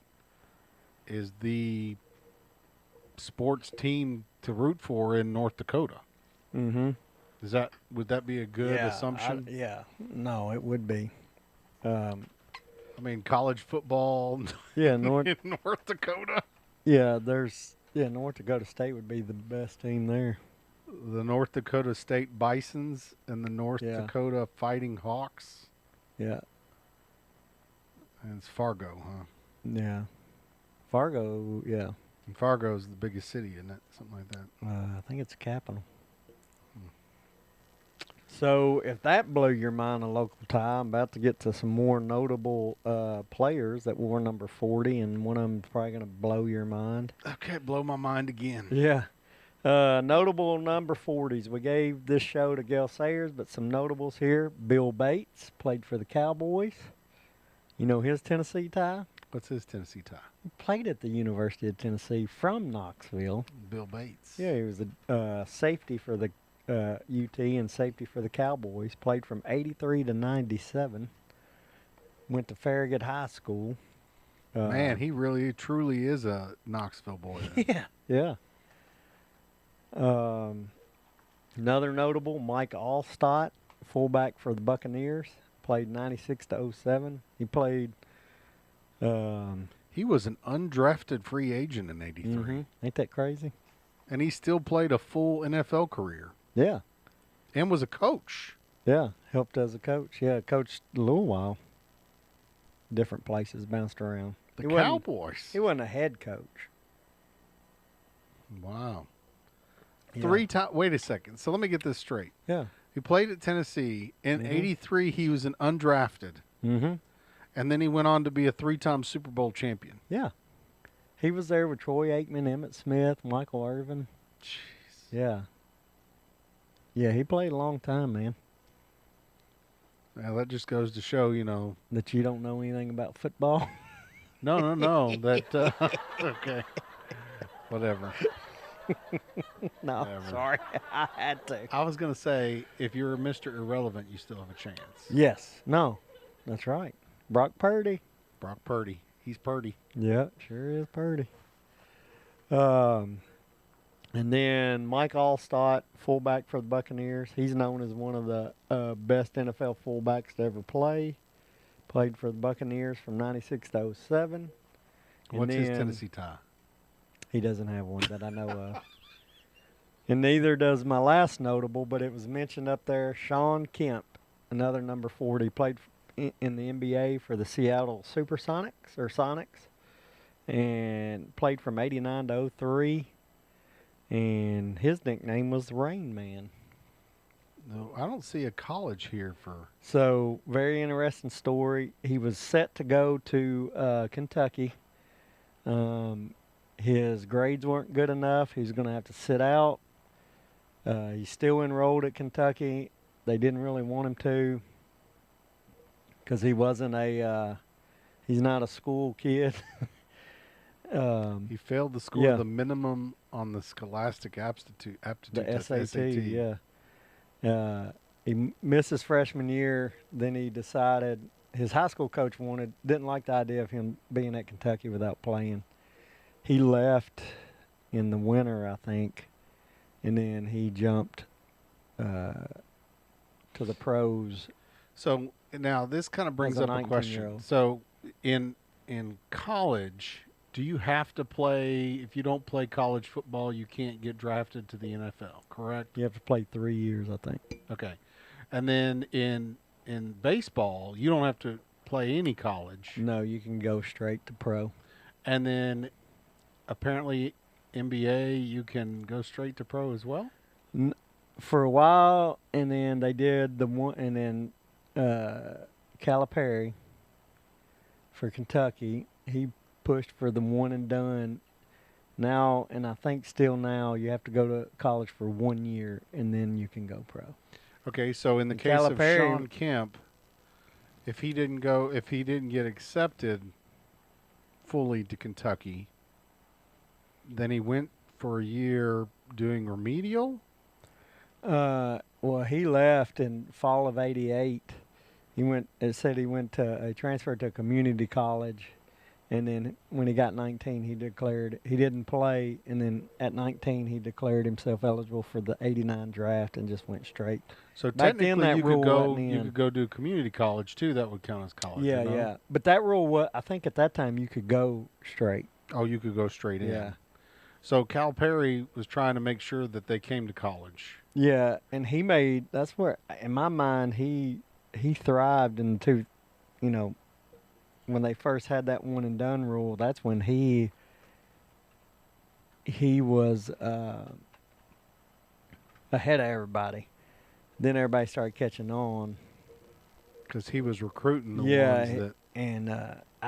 is the sports team to root for in North Dakota. Mm-hmm. Would that be a good assumption? Yeah. No, it would be. I mean, college football. Yeah, in North Dakota. Yeah, North Dakota State would be the best team there. The North Dakota State Bisons and the North Dakota Fighting Hawks. Yeah. And it's Fargo, huh? Yeah. Fargo, yeah. And Fargo's the biggest city, isn't it? Something like that. I think it's the capital. So if that blew your mind, a local tie, I'm about to get to some more notable players that wore number 40, and one of them's probably going to blow your mind. Okay, blow my mind again. Yeah. Notable number 40s. We gave this show to Gale Sayers, but some notables here. Bill Bates played for the Cowboys. You know his Tennessee tie? What's his Tennessee tie? He played at the University of Tennessee from Knoxville. Bill Bates. Yeah, he was a safety for the UT and safety for the Cowboys. Played from 83 to 97. Went to Farragut High School. Man, he really, truly is a Knoxville boy. Yeah. Yeah. Another notable, Mike Allstott, fullback for the Buccaneers. Played 96 to 07. He played... he was an undrafted free agent in 83. Mm-hmm. Ain't that crazy? And he still played a full NFL career. Yeah. And was a coach. Yeah, helped as a coach. Yeah, coached a little while. Different places, bounced around. The Cowboys. He wasn't a head coach. Wow. Yeah. 3 times. Wait a second. So let me get this straight. Yeah. He played at Tennessee. In 83, he was an undrafted. Mm-hmm. And then he went on to be a 3-time Super Bowl champion. Yeah. He was there with Troy Aikman, Emmitt Smith, Michael Irvin. Jeez. Yeah. Yeah, he played a long time, man. Now, that just goes to show, you know. That you don't know anything about football? No. That, okay. Whatever. No, Whatever. sorry. I had to. I was going to say, if you're Mr. Irrelevant, you still have a chance. Yes. No. That's right. Brock Purdy. Brock Purdy. He's Purdy. Yeah, sure is Purdy. And then Mike Allstott, fullback for the Buccaneers. He's known as one of the best NFL fullbacks to ever play. Played for the Buccaneers from 96 to 07. What's his Tennessee tie? He doesn't have one that I know of. And neither does my last notable, but it was mentioned up there, Sean Kemp, another number 40. Played in the NBA for the Seattle Supersonics, or Sonics, and played from 89 to 03. And his nickname was the Rain Man. No, I don't see a college here for... So, very interesting story. He was set to go to Kentucky. His grades weren't good enough. He was going to have to sit out. He's still enrolled at Kentucky. They didn't really want him to because he wasn't he's not a school kid. He failed to score the minimum on the Scholastic Aptitude the test, SAT. Yeah. He missed his freshman year. Then he decided his high school coach didn't like the idea of him being at Kentucky without playing. He left in the winter, I think, and then he jumped to the pros. So now this kind of brings up a question. So in college, do you have to play? If you don't play college football, you can't get drafted to the NFL, correct? You have to play 3 years, I think. Okay. And then in baseball, you don't have to play any college. No, you can go straight to pro. And then apparently NBA, you can go straight to pro as well? For a while, and then they did the one, and then Calipari for Kentucky, he pushed for the one and done. Now, and I think still now, you have to go to college for 1 year, and then you can go pro. Okay, so in the case of Sean Kemp, if he didn't get accepted fully to Kentucky, then he went for a year doing remedial? Well, he left in fall of '88. He transferred to a community college, and then when he got 19, he didn't play, and then at 19 he declared himself eligible for the '89 draft and just went straight. So technically, you could go do community college too. That would count as college. Yeah, you know? yeah. But that rule, I think at that time you could go straight. Oh, you could go straight in. Yeah. So Calipari was trying to make sure that they came to college. Yeah, and that's where, in my mind, he thrived in when they first had that one and done rule, that's when he was ahead of everybody. Then everybody started catching on. Because he was recruiting the Yeah, ones that. and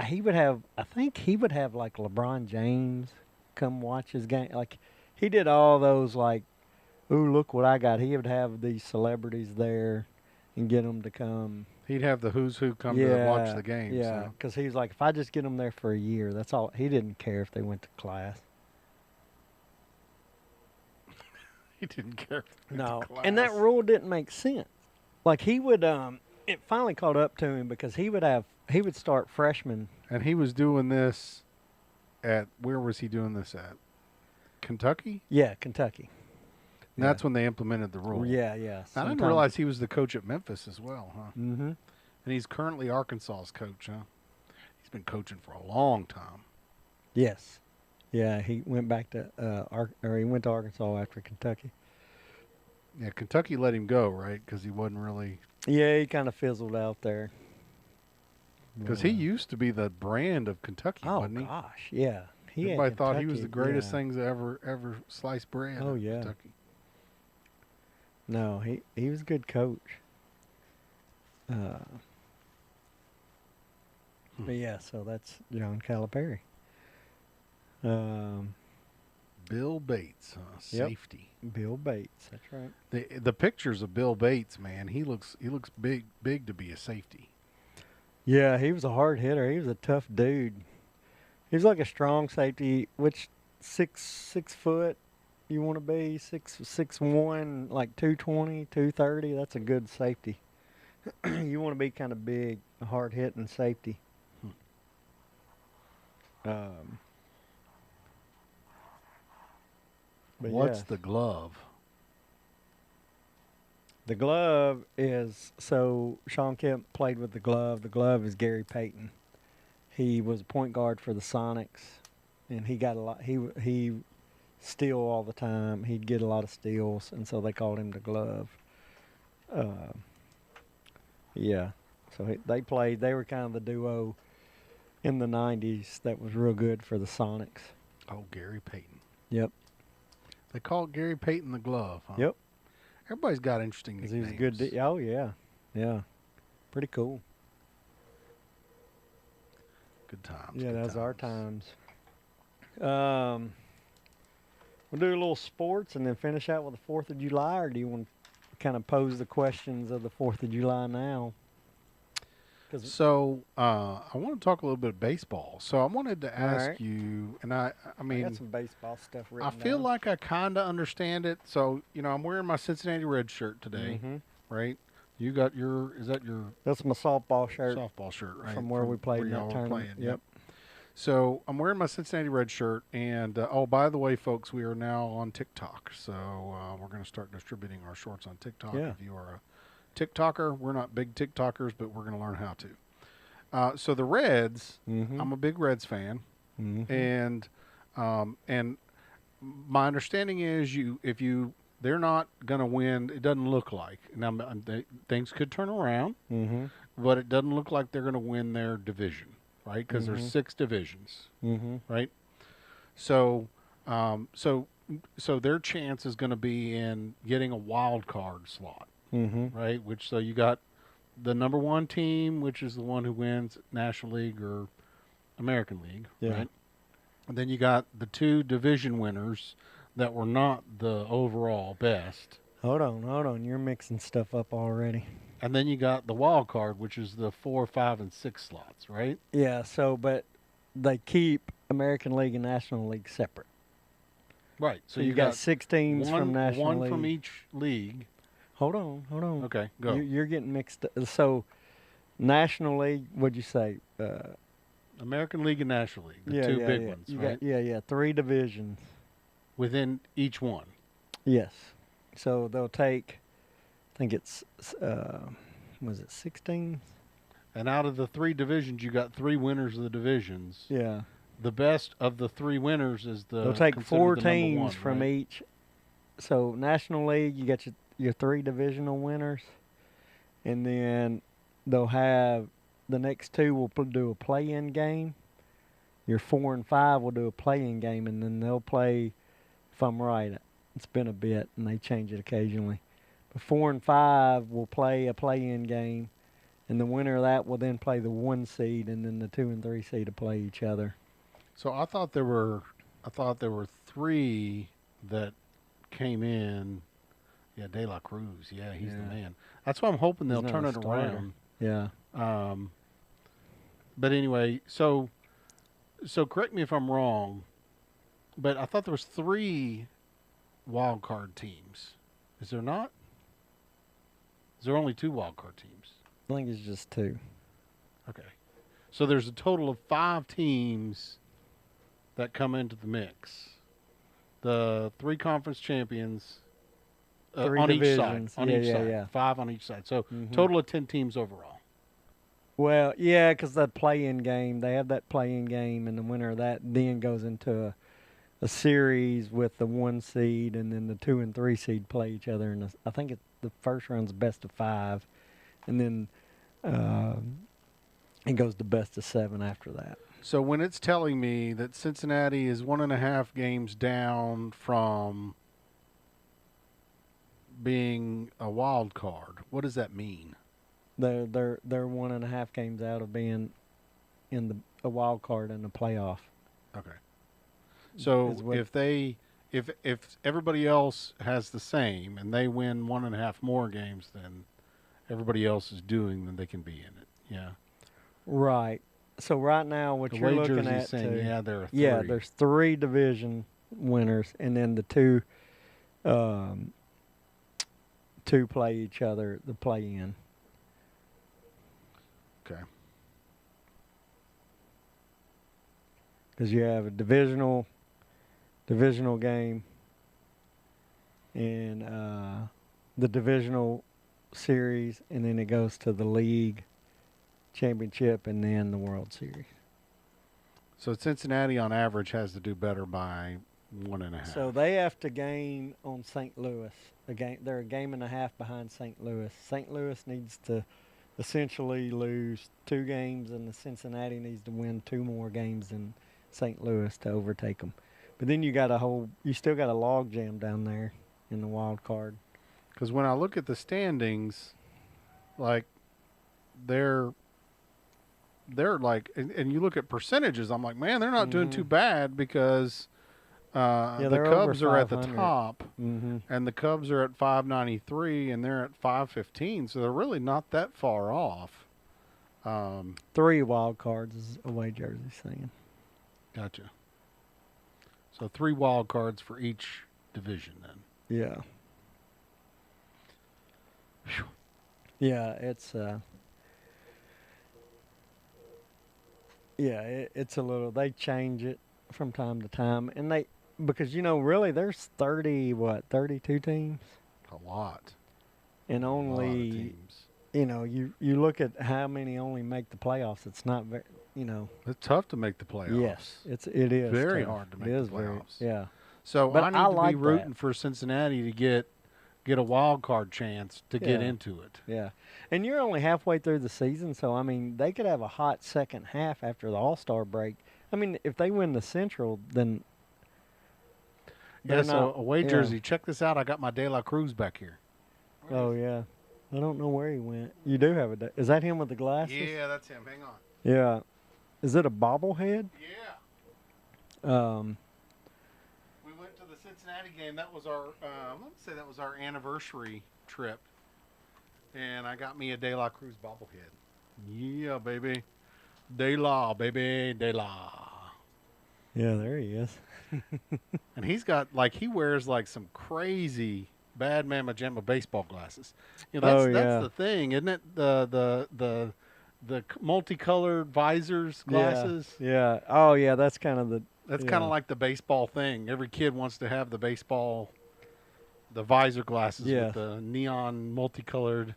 he would have. I think he would have like LeBron James come watch his game. Like he did all those like, ooh, look what I got. He would have these celebrities there and get them to come. He'd have the who's who come to watch the games. Yeah, because he was like, if I just get them there for a year, that's all. He didn't care if they went to class. He didn't care. No, and that rule didn't make sense. Like he would, it finally caught up to him because he would start freshmen. And he was doing this at, where was he doing this at? Kentucky? Yeah, Kentucky. And that's when they implemented the rule. Yeah, yeah. I didn't realize he was the coach at Memphis as well, huh? Mm-hmm. And he's currently Arkansas's coach, huh? He's been coaching for a long time. Yes. Yeah, he went back to he went to Arkansas after Kentucky. Yeah, Kentucky let him go, right? Because he wasn't really. Yeah, he kind of fizzled out there. Because he used to be the brand of Kentucky, wasn't he? Oh gosh, yeah. Everybody thought he was the greatest things that ever sliced bread. Oh yeah. Kentucky. No, he was a good coach. But yeah, so that's John Calipari. Bill Bates, safety. Bill Bates, that's right. The pictures of Bill Bates, man, he looks big to be a safety. Yeah, he was a hard hitter. He was a tough dude. He was like a strong safety. Which 6 foot you want to be? 6'1", like 220, 230. That's a good safety. You want to be kind of big, a hard hitting safety. What's the glove? The glove is, so Sean Kemp played with the glove. The glove is Gary Payton. He was a point guard for the Sonics, and he got a lot. He steal all the time. He'd get a lot of steals, and so they called him the glove. Yeah. So they played. They were kind of the duo in the '90s that was real good for the Sonics. Oh, Gary Payton. Yep. They called Gary Payton the glove, huh? Yep. Everybody's got interesting nicknames. He was a good. Oh yeah, yeah. Pretty cool. Good times. Yeah, good that's our times. times. We'll do a little sports and then finish out with the 4th of July, or do you want to kind of pose the questions of the 4th of July now? So I want to talk a little bit of baseball. So I wanted to ask you, and I mean, I got some baseball stuff written I feel down. like I kind of understand it. So, I'm wearing my Cincinnati Red shirt today, right? You got is that your? That's my softball shirt. Softball shirt, right? From where we played in that tournament. Playing, yep. So I'm wearing my Cincinnati Red shirt, and oh, by the way, folks, we are now on TikTok. So we're going to start distributing our shorts on TikTok. Yeah. If you are a TikToker, we're not big TikTokers, but we're going to learn how to. So the Reds, I'm a big Reds fan, and my understanding is they're not going to win. It doesn't look like. Now things could turn around, but it doesn't look like they're going to win their division, right? Because there's 6 divisions, right? So their chance is going to be in getting a wild card slot, right? So you got the number 1 team, which is the one who wins National League or American League, right? And then you got the 2 division winners that were not the overall best. Hold on. You're mixing stuff up already. And then you got the wild card, which is the 4, 5, and 6 slots, right? Yeah. So, but they keep American League and National League separate. Right. So you got 6 teams from National League. One from each league. Hold on. Okay, go. You're getting mixed up. So, National League, what'd you say? American League and National League, the 2 big ones, right? Got 3 divisions. Within each one. Yes. So they'll take, I think it's, was it 16? And out of the 3 divisions, you got 3 winners of the divisions. Yeah. The best of the 3 winners is they'll take 4 the teams one, from right? each. So National League, you got your 3 divisional winners, and then they'll have the next two will do a play-in game. Your 4 and 5 will do a play-in game, and then they'll play. If I'm right, it's been a bit, and they change it occasionally. But 4 and 5 will play a play-in game, and the winner of that will then play the 1 seed, and then the 2 and 3 seed to play each other. So I thought there were 3 that came in. Yeah, De La Cruz. Yeah, he's the man. That's why I'm hoping they'll turn it around. Yeah. But anyway, so correct me if I'm wrong, but I thought there was 3 wild card teams. Is there not? Is there only 2 wild card teams? I think it's just 2. Okay. So there's a total of 5 teams that come into the mix. The 3 conference champions 3 on divisions. each side. On each side. Yeah. 5 on each side. So total of 10 teams overall. Well, yeah, because that play-in game, they have that play-in game, and the winner of that then goes into a series with the 1 seed, and then the 2 and 3 seed play each other. And I think the first round's best of 5, and then it goes to best of 7 after that. So when it's telling me that Cincinnati is 1.5 games down from being a wild card, what does that mean? They're 1.5 games out of being in a wild card in the playoff. Okay. So if everybody else has the same and they win 1.5 more games than everybody else is doing, then they can be in it. Yeah. Right. So right now, what you're looking at, saying, there are 3. Yeah, there's 3 division winners, and then the 2 play each other, the play-in. Okay. Because you have a divisional game, and the divisional series, and then it goes to the league championship, and then the World Series. So Cincinnati, on average, has to do better by 1.5. So they have to gain on St. Louis. They're a game and a half behind St. Louis. St. Louis needs to essentially lose 2 games, and the Cincinnati needs to win 2 more games than St. Louis to overtake them. But then you still got a log jam down there in the wild card. Because when I look at the standings, like they're like, and you look at percentages, I'm like, man, they're not doing too bad because the Cubs are at the top, and the Cubs are at 593, and they're at 515, so they're really not that far off. 3 wild cards is away jersey saying. Gotcha. So 3 wild cards for each division then. Yeah. Whew. Yeah, it's it's a little. They change it from time to time, and because really there's 32 teams. A lot. And only a lot of teams. You look at how many only make the playoffs. It's not very. It's tough to make the playoffs. Yes, it is very tough. hard to make the playoffs. Yeah. So but I need to be rooting that. for Cincinnati to get a wild card chance to get into it. Yeah. And you're only halfway through the season, so I mean they could have a hot second half after the All-Star break. I mean, if they win the Central, then so away jersey. Check this out. I got my De La Cruz back here. Oh yeah. I don't know where he went. You do have is that him with the glasses? Yeah, that's him. Hang on. Yeah. Is it a bobblehead? Yeah. We went to the Cincinnati game. That was our, let's say that was our anniversary trip. And I got me a De La Cruz bobblehead. Yeah, baby. De La, baby. De La. Yeah, there he is. And he's got, he wears, some crazy bad Mama Jamma baseball glasses. That's the thing, isn't it? The multicolored visors, glasses. Yeah. Oh, yeah. That's kind of That's kind of like the baseball thing. Every kid wants to have the visor glasses with the neon multicolored.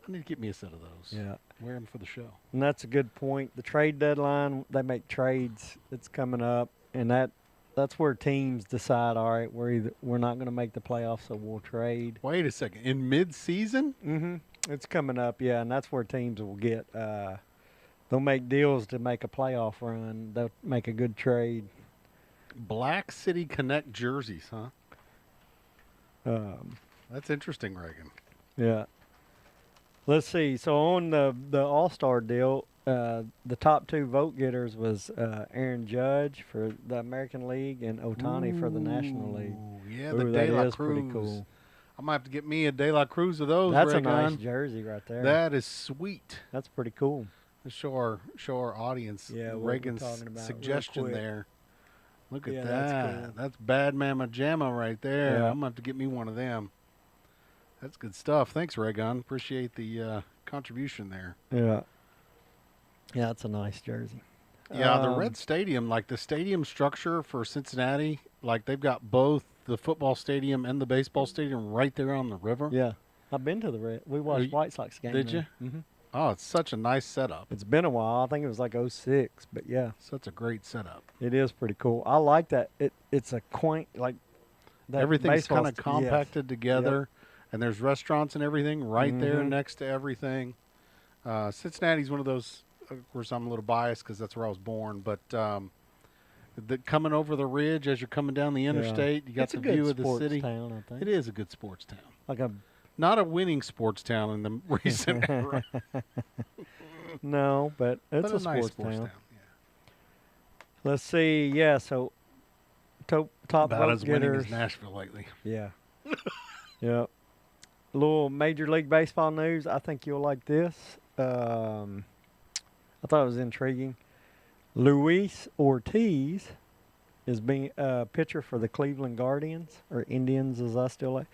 I need to get me a set of those. Yeah. Wear them for the show. And that's a good point. The trade deadline, they make trades. It's coming up, and that's where teams decide. All right, we're not going to make the playoffs, so we'll trade. Wait a second. In mid-season? Mm-hmm. It's coming up, yeah, and that's where teams will get they'll make deals to make a playoff run. They'll make a good trade. Black City Connect jerseys, huh? Um, That's interesting, Reagan. yeah. Let's see. So on the All-Star deal, the top 2 vote getters was Aaron Judge for the American League and Ohtani for the National League. Yeah, Ooh, the that De La is Cruz. pretty cool. I'm going to have to get me a De La Cruz of those, That's Reagan. a nice jersey right there. That is sweet. That's pretty cool. Let's show our audience Yeah, what we're Reagan's talking about real suggestion quick. there. Look at Yeah, that. that's cool. That's Bad Mama Jamma right there. Yeah. I'm going to have to get me one of them. That's good stuff. Thanks, Reagan. Appreciate the contribution there. Yeah. Yeah, that's a nice jersey. Yeah, the Red Stadium, like the stadium structure for Cincinnati, like they've got both the football stadium and the baseball stadium right there on the river. Yeah. I've been to the Red. We watched White Sox game. Did you? Mm-hmm. Oh, it's such a nice setup. It's been a while. I think it was like 06, but yeah. Such a great setup. It is pretty cool. I like that. It's a quaint, like that. Everything's kind of yes. compacted together, and there's restaurants and everything right there next to everything. Cincinnati's one of those. Of course, I'm a little biased because that's where I was born, but coming over the ridge as you're coming down the interstate, you got it's the a good view of the sports city. town, I think. It is a good sports town. Like a Not a winning sports town in the recent era, no, but it's but a nice sports town. Yeah. Let's see. Yeah, so top About vote as winning getters. as Nashville lately. Yeah. Yeah. A little Major League Baseball news. I think you'll like this. I thought it was intriguing. Luis Ortiz is being a pitcher for the Cleveland Guardians, or Indians as I still like.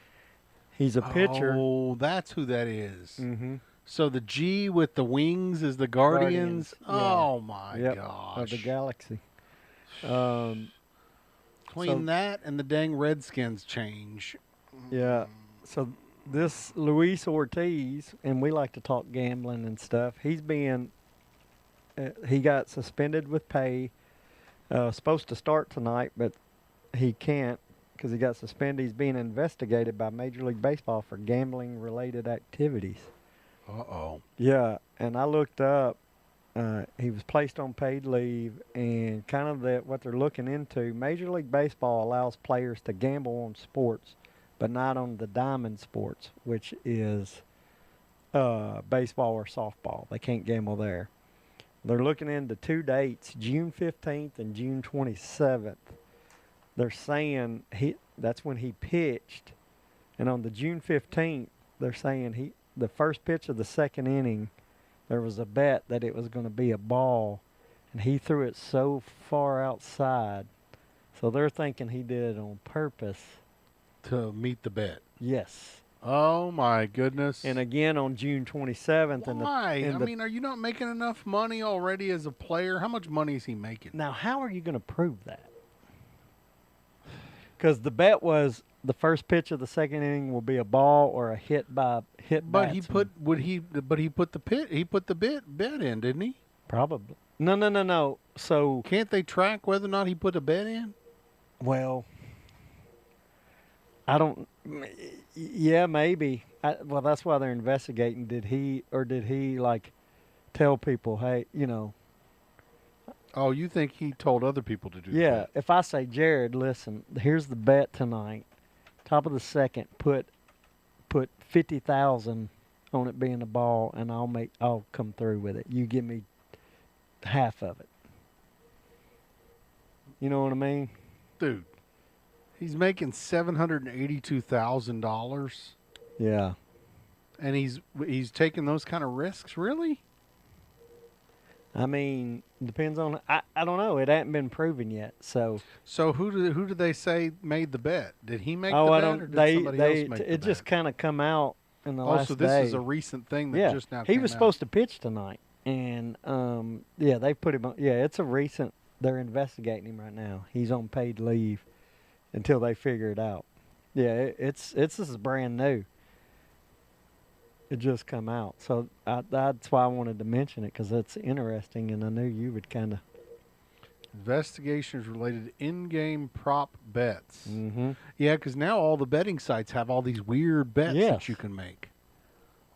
He's a pitcher. Oh, that's who that is. Mm-hmm. So the G with the wings is the Guardians. Yeah. Oh my Yep, gosh! of the Galaxy. Between so- that and the dang Redskins change. Yeah. So this Luis Ortiz, and we like to talk gambling and stuff. He's being, he got suspended with pay. Supposed to start tonight, but he can't because he got suspended. He's being investigated by Major League Baseball for gambling-related activities. Uh-oh. Yeah, and I looked up. He was placed on paid leave, and kind of what they're looking into. Major League Baseball allows players to gamble on sports, but not on the diamond sports, which is baseball or softball. They can't gamble there. They're looking into 2 dates, June 15th and June 27th. They're saying that's when he pitched, and on the June 15th, they're saying the first pitch of the second inning, there was a bet that it was going to be a ball, and he threw it so far outside. So they're thinking he did it on purpose. To meet the bet. Yes. Oh my goodness. And again on June 27th. Why? I mean, are you not making enough money already as a player? How much money is he making? Now, how are you going to prove that? Because the bet was the first pitch of the second inning will be a ball or a hit But batsman. he put the bet in, didn't he? Probably. No. So, Can't they track whether or not he put a bet in? well, I don't. Yeah, maybe. Well, that's why they're investigating. Did he like tell people, hey, Oh, you think he told other people to do Yeah, that? if I say, Jared, listen, here's the bet tonight. Top of the second, put 50,000 on it being a ball, and I'll come through with it. You give me half of it. You know what I mean? Dude, he's making $782,000, Yeah. and he's taking those kind of risks, really? I mean, depends on. I don't know. It hasn't been proven yet. So who did they say made the bet? Did he make the I bet, don't. or did They somebody else make the it just bet? kind of come out in the last So this day. is a recent thing that Yeah, just now he came was out. supposed to pitch tonight, and they put him on. Yeah, it's a recent. They're investigating him right now. He's on paid leave until they figure it out. Yeah, this is brand new. It just come out, so that's why I wanted to mention it because it's interesting, and I knew you would kind of. Investigations related to in-game prop bets. Mm-hmm. Yeah, because now all the betting sites have all these weird bets Yes. that you can make.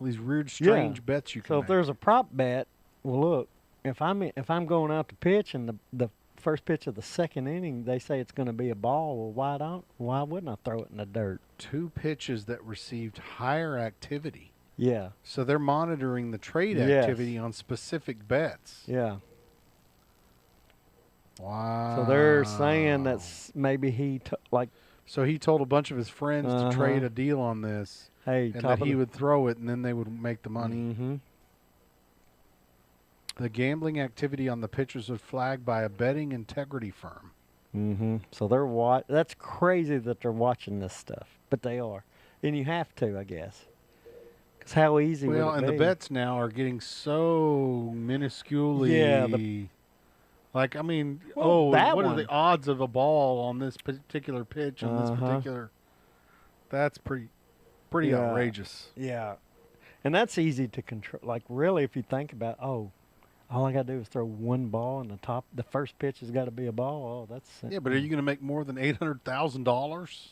All these weird, strange bets you can So make. if there's a prop bet, well, look, if I'm going out to pitch and the first pitch of the second inning they say it's going to be a ball, well, why wouldn't I throw it in the dirt? 2 pitches that received higher activity. Yeah. So they're monitoring the trade Yes. activity on specific bets. Yeah. Wow. So they're saying that's maybe So he told a bunch of his friends to trade a deal on this, hey, and that he would throw it, and then they would make the money. Mm-hmm. The gambling activity on the pitchers was flagged by a betting integrity firm. Mm-hmm. So that's crazy that they're watching this stuff, but they are, and you have to, I guess. Because how easy would it be? Well, and the bets now are getting so minusculely. Yeah. Like, I mean, Well, what are the odds of a ball on this particular pitch on this particular? That's pretty outrageous. Yeah, and that's easy to control. Like, really, if you think about, all I got to do is throw one ball, and the first pitch has got to be a ball. Oh, that's yeah. But are you going to make more than $800,000?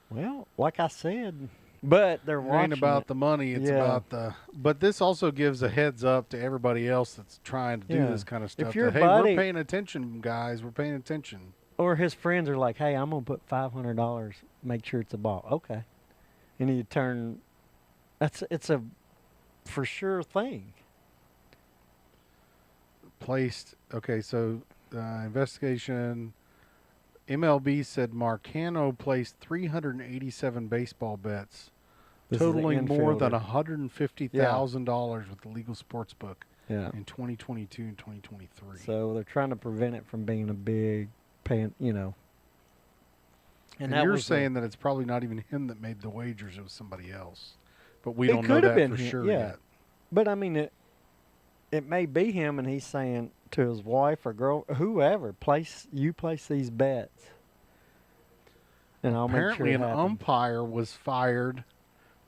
Well, like I said, but they're watching. It ain't about the money. It's about the. But this also gives a heads up to everybody else that's trying to do this kind of stuff. If your hey, buddy, we're paying attention, guys. We're paying attention. Or his friends are like, "Hey, I'm gonna put $500. Make sure it's a ball." Okay, and you turn. It's a for sure thing. Placed. Okay, so investigation. MLB said Marcano placed 387 baseball bets, totaling more than $150,000 with the legal sports book in 2022 and 2023. So they're trying to prevent it from being a big paying, And you're saying that it's probably not even him that made the wagers; it was somebody else. But we don't know that for sure yet. But I mean, it may be him, and he's saying to his wife or girl, whoever, place these bets, and I'll make sure it happens. Apparently, an umpire was fired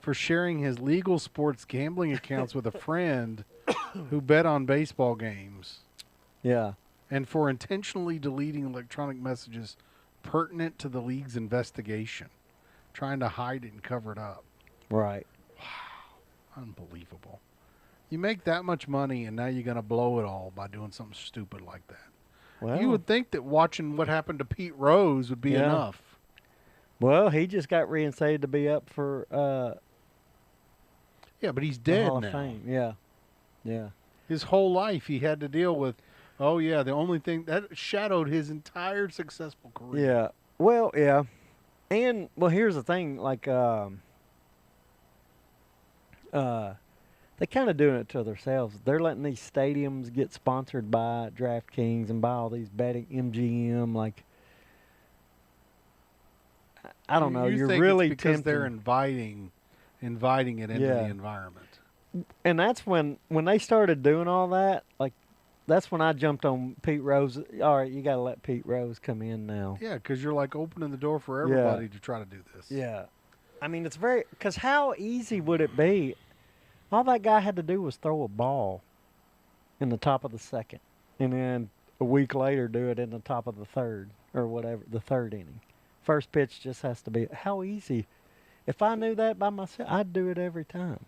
for sharing his legal sports gambling accounts with a friend who bet on baseball games. Yeah. And for intentionally deleting electronic messages pertinent to the league's investigation, trying to hide it and cover it up. Right. Wow. Unbelievable. You make that much money, and now you're going to blow it all by doing something stupid like that. Well, you would think that watching what happened to Pete Rose would be enough. Well, he just got reinstated to be up for but he's dead Hall now. Of Fame. Yeah. Yeah. His whole life he had to deal with, the only thing that shadowed his entire successful career. Yeah. Well, yeah. And here's the thing, like they kind of doing it to themselves. They're letting these stadiums get sponsored by DraftKings and by all these betting MGM. Like, I don't know. You're think really it's because tempting. they're inviting it into the environment. And that's when they started doing all that. Like, that's when I jumped on Pete Rose. All right, you got to let Pete Rose come in now. Yeah, because you're like opening the door for everybody to try to do this. Yeah. I mean, it's because how easy would it be? All that guy had to do was throw a ball in the top of the second, and then a week later do it in the top of the third or whatever, the third inning. First pitch just has to be. How easy. If I knew that by myself, I'd do it every time.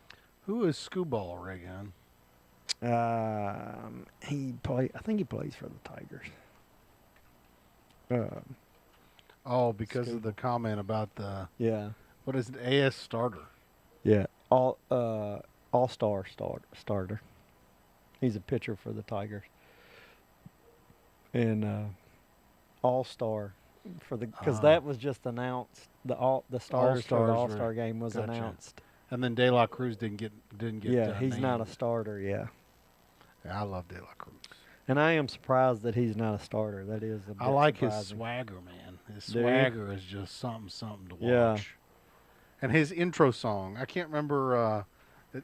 Who is Screwball Reagan? I think he plays for the Tigers. Because of the comment about the what is it, AS starter? Yeah, all-star starter. He's a pitcher for the Tigers, and all-star for the because that was just announced. The starters for the All-Star game was announced. And then De La Cruz didn't get. Yeah, he's not a starter. Yeah. I love De La Cruz. And I am surprised that he's not a starter. That is a bit I like surprising. his swagger, man. His swagger is just something to watch. Yeah. And his intro song, I can't remember.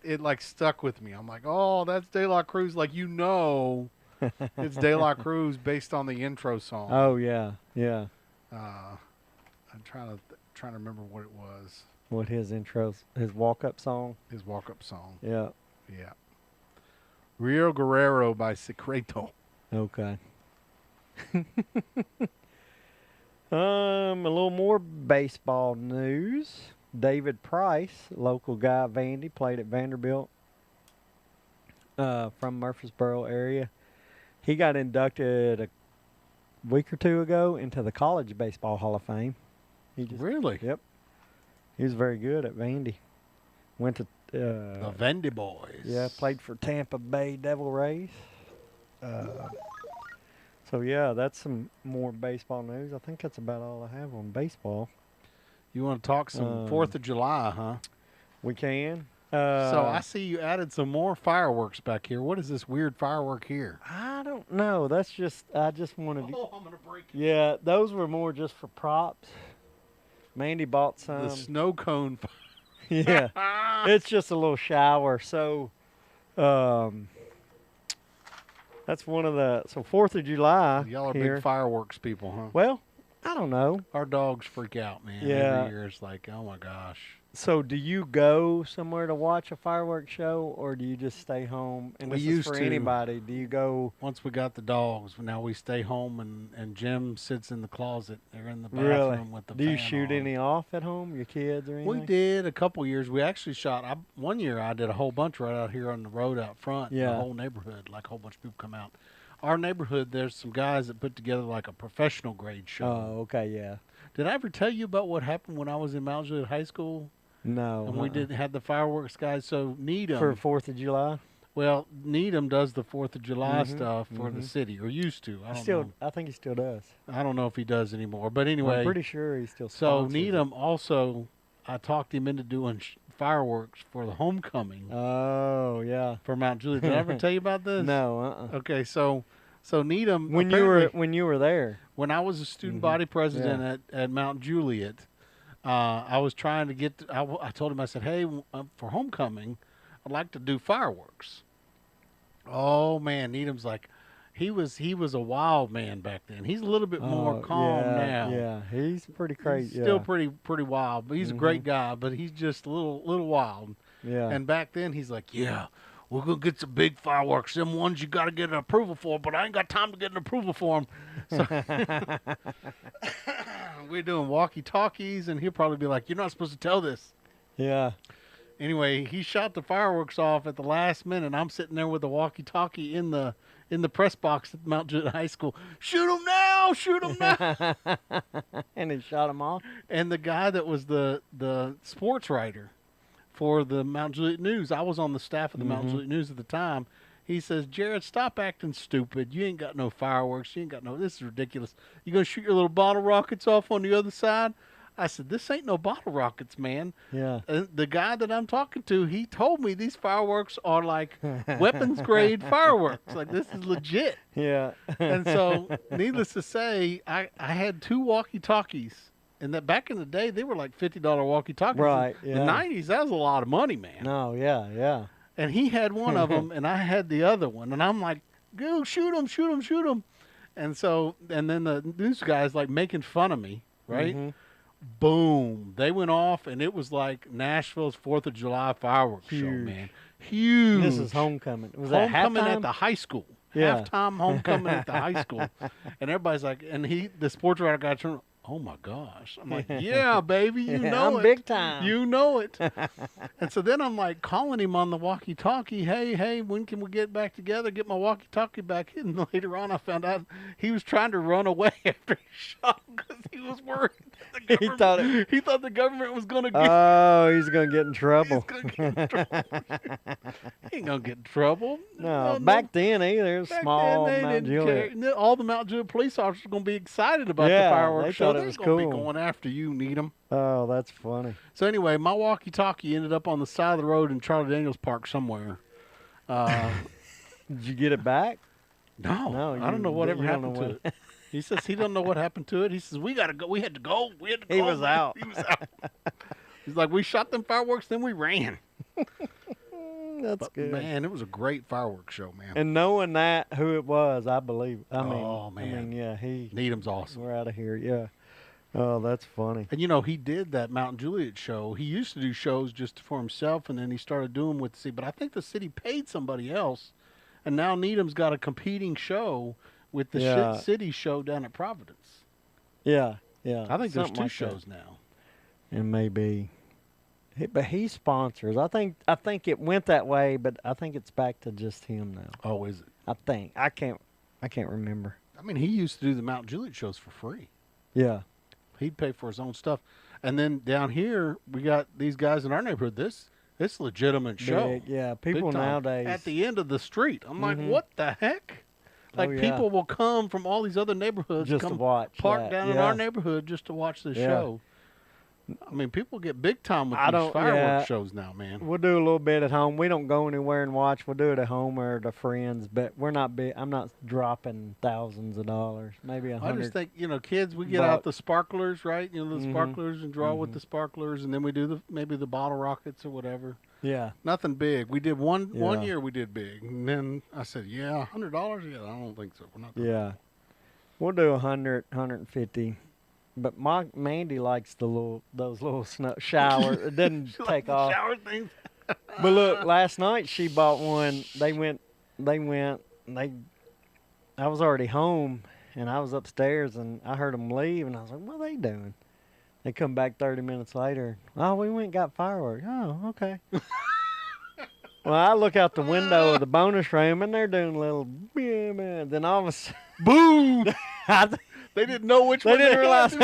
It like stuck with me. I'm like, oh, that's De La Cruz. Like it's De La Cruz based on the intro song. Oh yeah, yeah. I'm trying to remember what it was. What his walk-up song? His walk-up song. Yeah. Yeah. Rio Guerrero by Secreto. Okay. A little more baseball news. David Price, local guy, Vandy, played at Vanderbilt from Murfreesboro area. He got inducted a week or two ago into the College Baseball Hall of Fame. Really? Yep. He was very good at Vandy. Went to the Vandy boys. Yeah, played for Tampa Bay Devil Rays. So yeah, that's some more baseball news. I think that's about all I have on baseball. You want to talk some 4th of July, huh? We can. So I see you added some more fireworks back here. What is this weird firework here? I don't know. That's just, I just wanted to. Oh, I'm going to break it. Yeah, those were more just for props. Mandy bought some. The snow cone. Yeah, it's just a little shower. So, that's one of the, so 4th of July. Y'all are here. big fireworks people, huh? Well, I don't know. Our dogs freak out, man. Yeah. Every year it's like, oh my gosh. So do you go somewhere to watch a fireworks show, or do you just stay home? And We this used is for to. anybody. Do you go? Once we got the dogs, now we stay home, and Jim sits in the closet. They're in the bathroom Really? with the Do you fan shoot on. any off at home, your kids or anything? We did a couple years. We actually shot. One year I did a whole bunch right out here on the road out front. Yeah. The whole neighborhood, like a whole bunch of people come out. Our neighborhood, there's some guys that put together like a professional grade show. Oh, okay, yeah. Did I ever tell you about what happened when I was in Mount Juliet High School? No. And we had the fireworks guys. So Needham. For 4th of July? Well, Needham does the 4th of July Mhm, stuff for the city, or used to. I don't know. I think he still does. I don't know if he does anymore. But anyway. I'm pretty sure he still So sponsors it. Needham also, I talked him into doing fireworks for the homecoming Oh, yeah. for Mount Juliet. Did I ever tell you about this? No, Okay, so Needham. When you were there. When I was a student body president at Mount Juliet, I was trying to get. I told him, I said, hey, for homecoming, I'd like to do fireworks. Oh man, Needham's like, he was a wild man back then. He's a little bit more calm now. Yeah, he's pretty crazy. He's still pretty wild, but he's a great guy. But he's just a little wild. Yeah. And back then, he's like, yeah, we're going to get some big fireworks. Them ones you got to get an approval for, but I ain't got time to get an approval for them. So we're doing walkie-talkies, and he'll probably be like, you're not supposed to tell this. Yeah. Anyway, he shot the fireworks off at the last minute. I'm sitting there with a walkie-talkie in the press box at Mount Juliet High School. Shoot him now! Shoot him now! And he shot him off? And the guy that was the sports writer for the Mount Juliet News, I was on the staff of the Mount Juliet News at the time. He says, Jared, stop acting stupid. You ain't got no fireworks. You ain't got no, this is ridiculous. You going to shoot your little bottle rockets off on the other side? I said, this ain't no bottle rockets, man. Yeah. And the guy that I'm talking to, he told me these fireworks are like weapons grade fireworks. Like, this is legit. Yeah. And so, needless to say, I had 2 walkie-talkies. And that back in the day, they were like $50 walkie-talkies. Right, In yeah. the 90s, that was a lot of money, man. No, yeah. And he had one of them, and I had the other one. And I'm like, go shoot him, shoot him, shoot him. And so, and then the news guys like making fun of me, right? Boom. They went off, and it was like Nashville's 4th of July fireworks show, man. Huge. This is homecoming. Was that homecoming halftime? at the high school. Yeah. Halftime homecoming at the higь school. And everybody's like, and the sports writer guy turned, oh my gosh. I'm like, yeah, baby, you know I'm it. big time. You know it. And so then I'm like calling him on the walkie-talkie. Hey, when can we get back together? Get my walkie-talkie back. And later on I found out he was trying to run away after he shot because he was worried. That the government, he thought the government was going to get Oh, he's going to get in trouble. He's gonna get in trouble. He ain't going to get in trouble. No, back then either. It was Back small then, they Mount didn't Juliet. care. All the Mount Juliet police officers are going to be excited about the Yeah, fireworks they show. thought it They're was going to be cool. going after you, Needham. Oh, that's funny. So anyway, my walkie-talkie ended up on the side of the road in Charlie Daniels Park somewhere. Did you get it back? No, I don't know whatever happened to it. He says he don't know what happened to it. He says we gotta go. We had to go. He was out. He was out. He's like, we shot them fireworks, then we ran. That's good. Man, it was a great fireworks show, man. And knowing that, who it was, I believe. I Oh, man. yeah, Needham's awesome. we're out of here, yeah. Oh, that's funny. And, he did that Mount Juliet show. He used to do shows just for himself, and then he started doing with the city. But I think the city paid somebody else, and now Needham's got a competing show with the city show down at Providence. Yeah. I think there's something 2 like shows that. now. And maybe, but he sponsors. I think it went that way, but I think it's back to just him now. Oh, is it? I think. I can't I can't remember. I mean, he used to do the Mount Juliet shows for free. Yeah. He'd pay for his own stuff. And then down here, we got these guys in our neighborhood. It's a legitimate show. Big, yeah, people nowadays. At the end of the street. I'm like, what the heck? Like, people will come from all these other neighborhoods. Just to watch park down in our neighborhood just to watch this show. I mean, people get big time with these fireworks shows now, man. We'll do a little bit at home. We don't go anywhere and watch. We'll do it at home or to friends, but we're not big. I'm not dropping thousands of dollars, maybe $100. I just think, kids, we get out the sparklers, right? The sparklers and draw with the sparklers, and then we do maybe the bottle rockets or whatever. Yeah. Nothing big. We did one year we did big, and then I said, $100? Yeah, I don't think so. We're not. Yeah. We'll do 100, 150. But Mandy likes those little shower. It doesn't take off. Shower things. But look, last night she bought one. I was already home, and I was upstairs, and I heard them leave, and I was like, what are they doing? They come back 30 minutes later. Oh, we went and got fireworks. Oh, okay. Well, I look out the window of the bonus room, and they're doing little, then all of a sudden, boom! They didn't know which one. They didn't realize.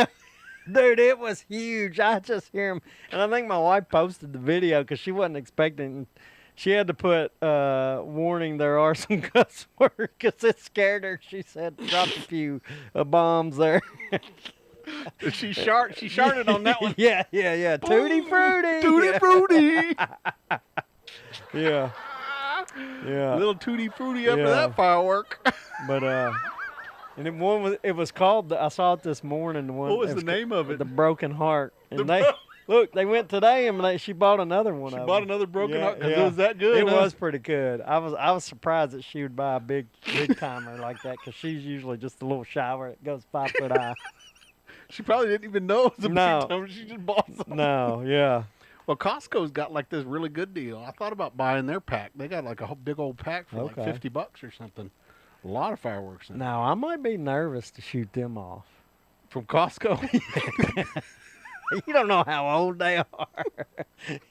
Dude, it was huge. I just hear them. And I think my wife posted the video because she wasn't expecting. She had to put warning there are some cuss words because it scared her. She said dropped a few bombs there. She sharted on that one. Yeah. Tutti frutti. Tutti frutti. Yeah. Little tutti frutti after that firework. But and then it was called. I saw it this morning. What was the name of it? The Broken Heart. And they went today, and she bought another one. She bought another Broken Heart because it was that good. It was pretty good. I was surprised that she would buy a big timer like that because she's usually just a little shower. It goes 5 foot high. She probably didn't even know it was a big timer. She just bought something. No, yeah. Well, Costco's got like this really good deal. I thought about buying their pack. They got like a big old pack for like $50 or something. A lot of fireworks in Now, I might be nervous to shoot them off. From Costco? You don't know how old they are.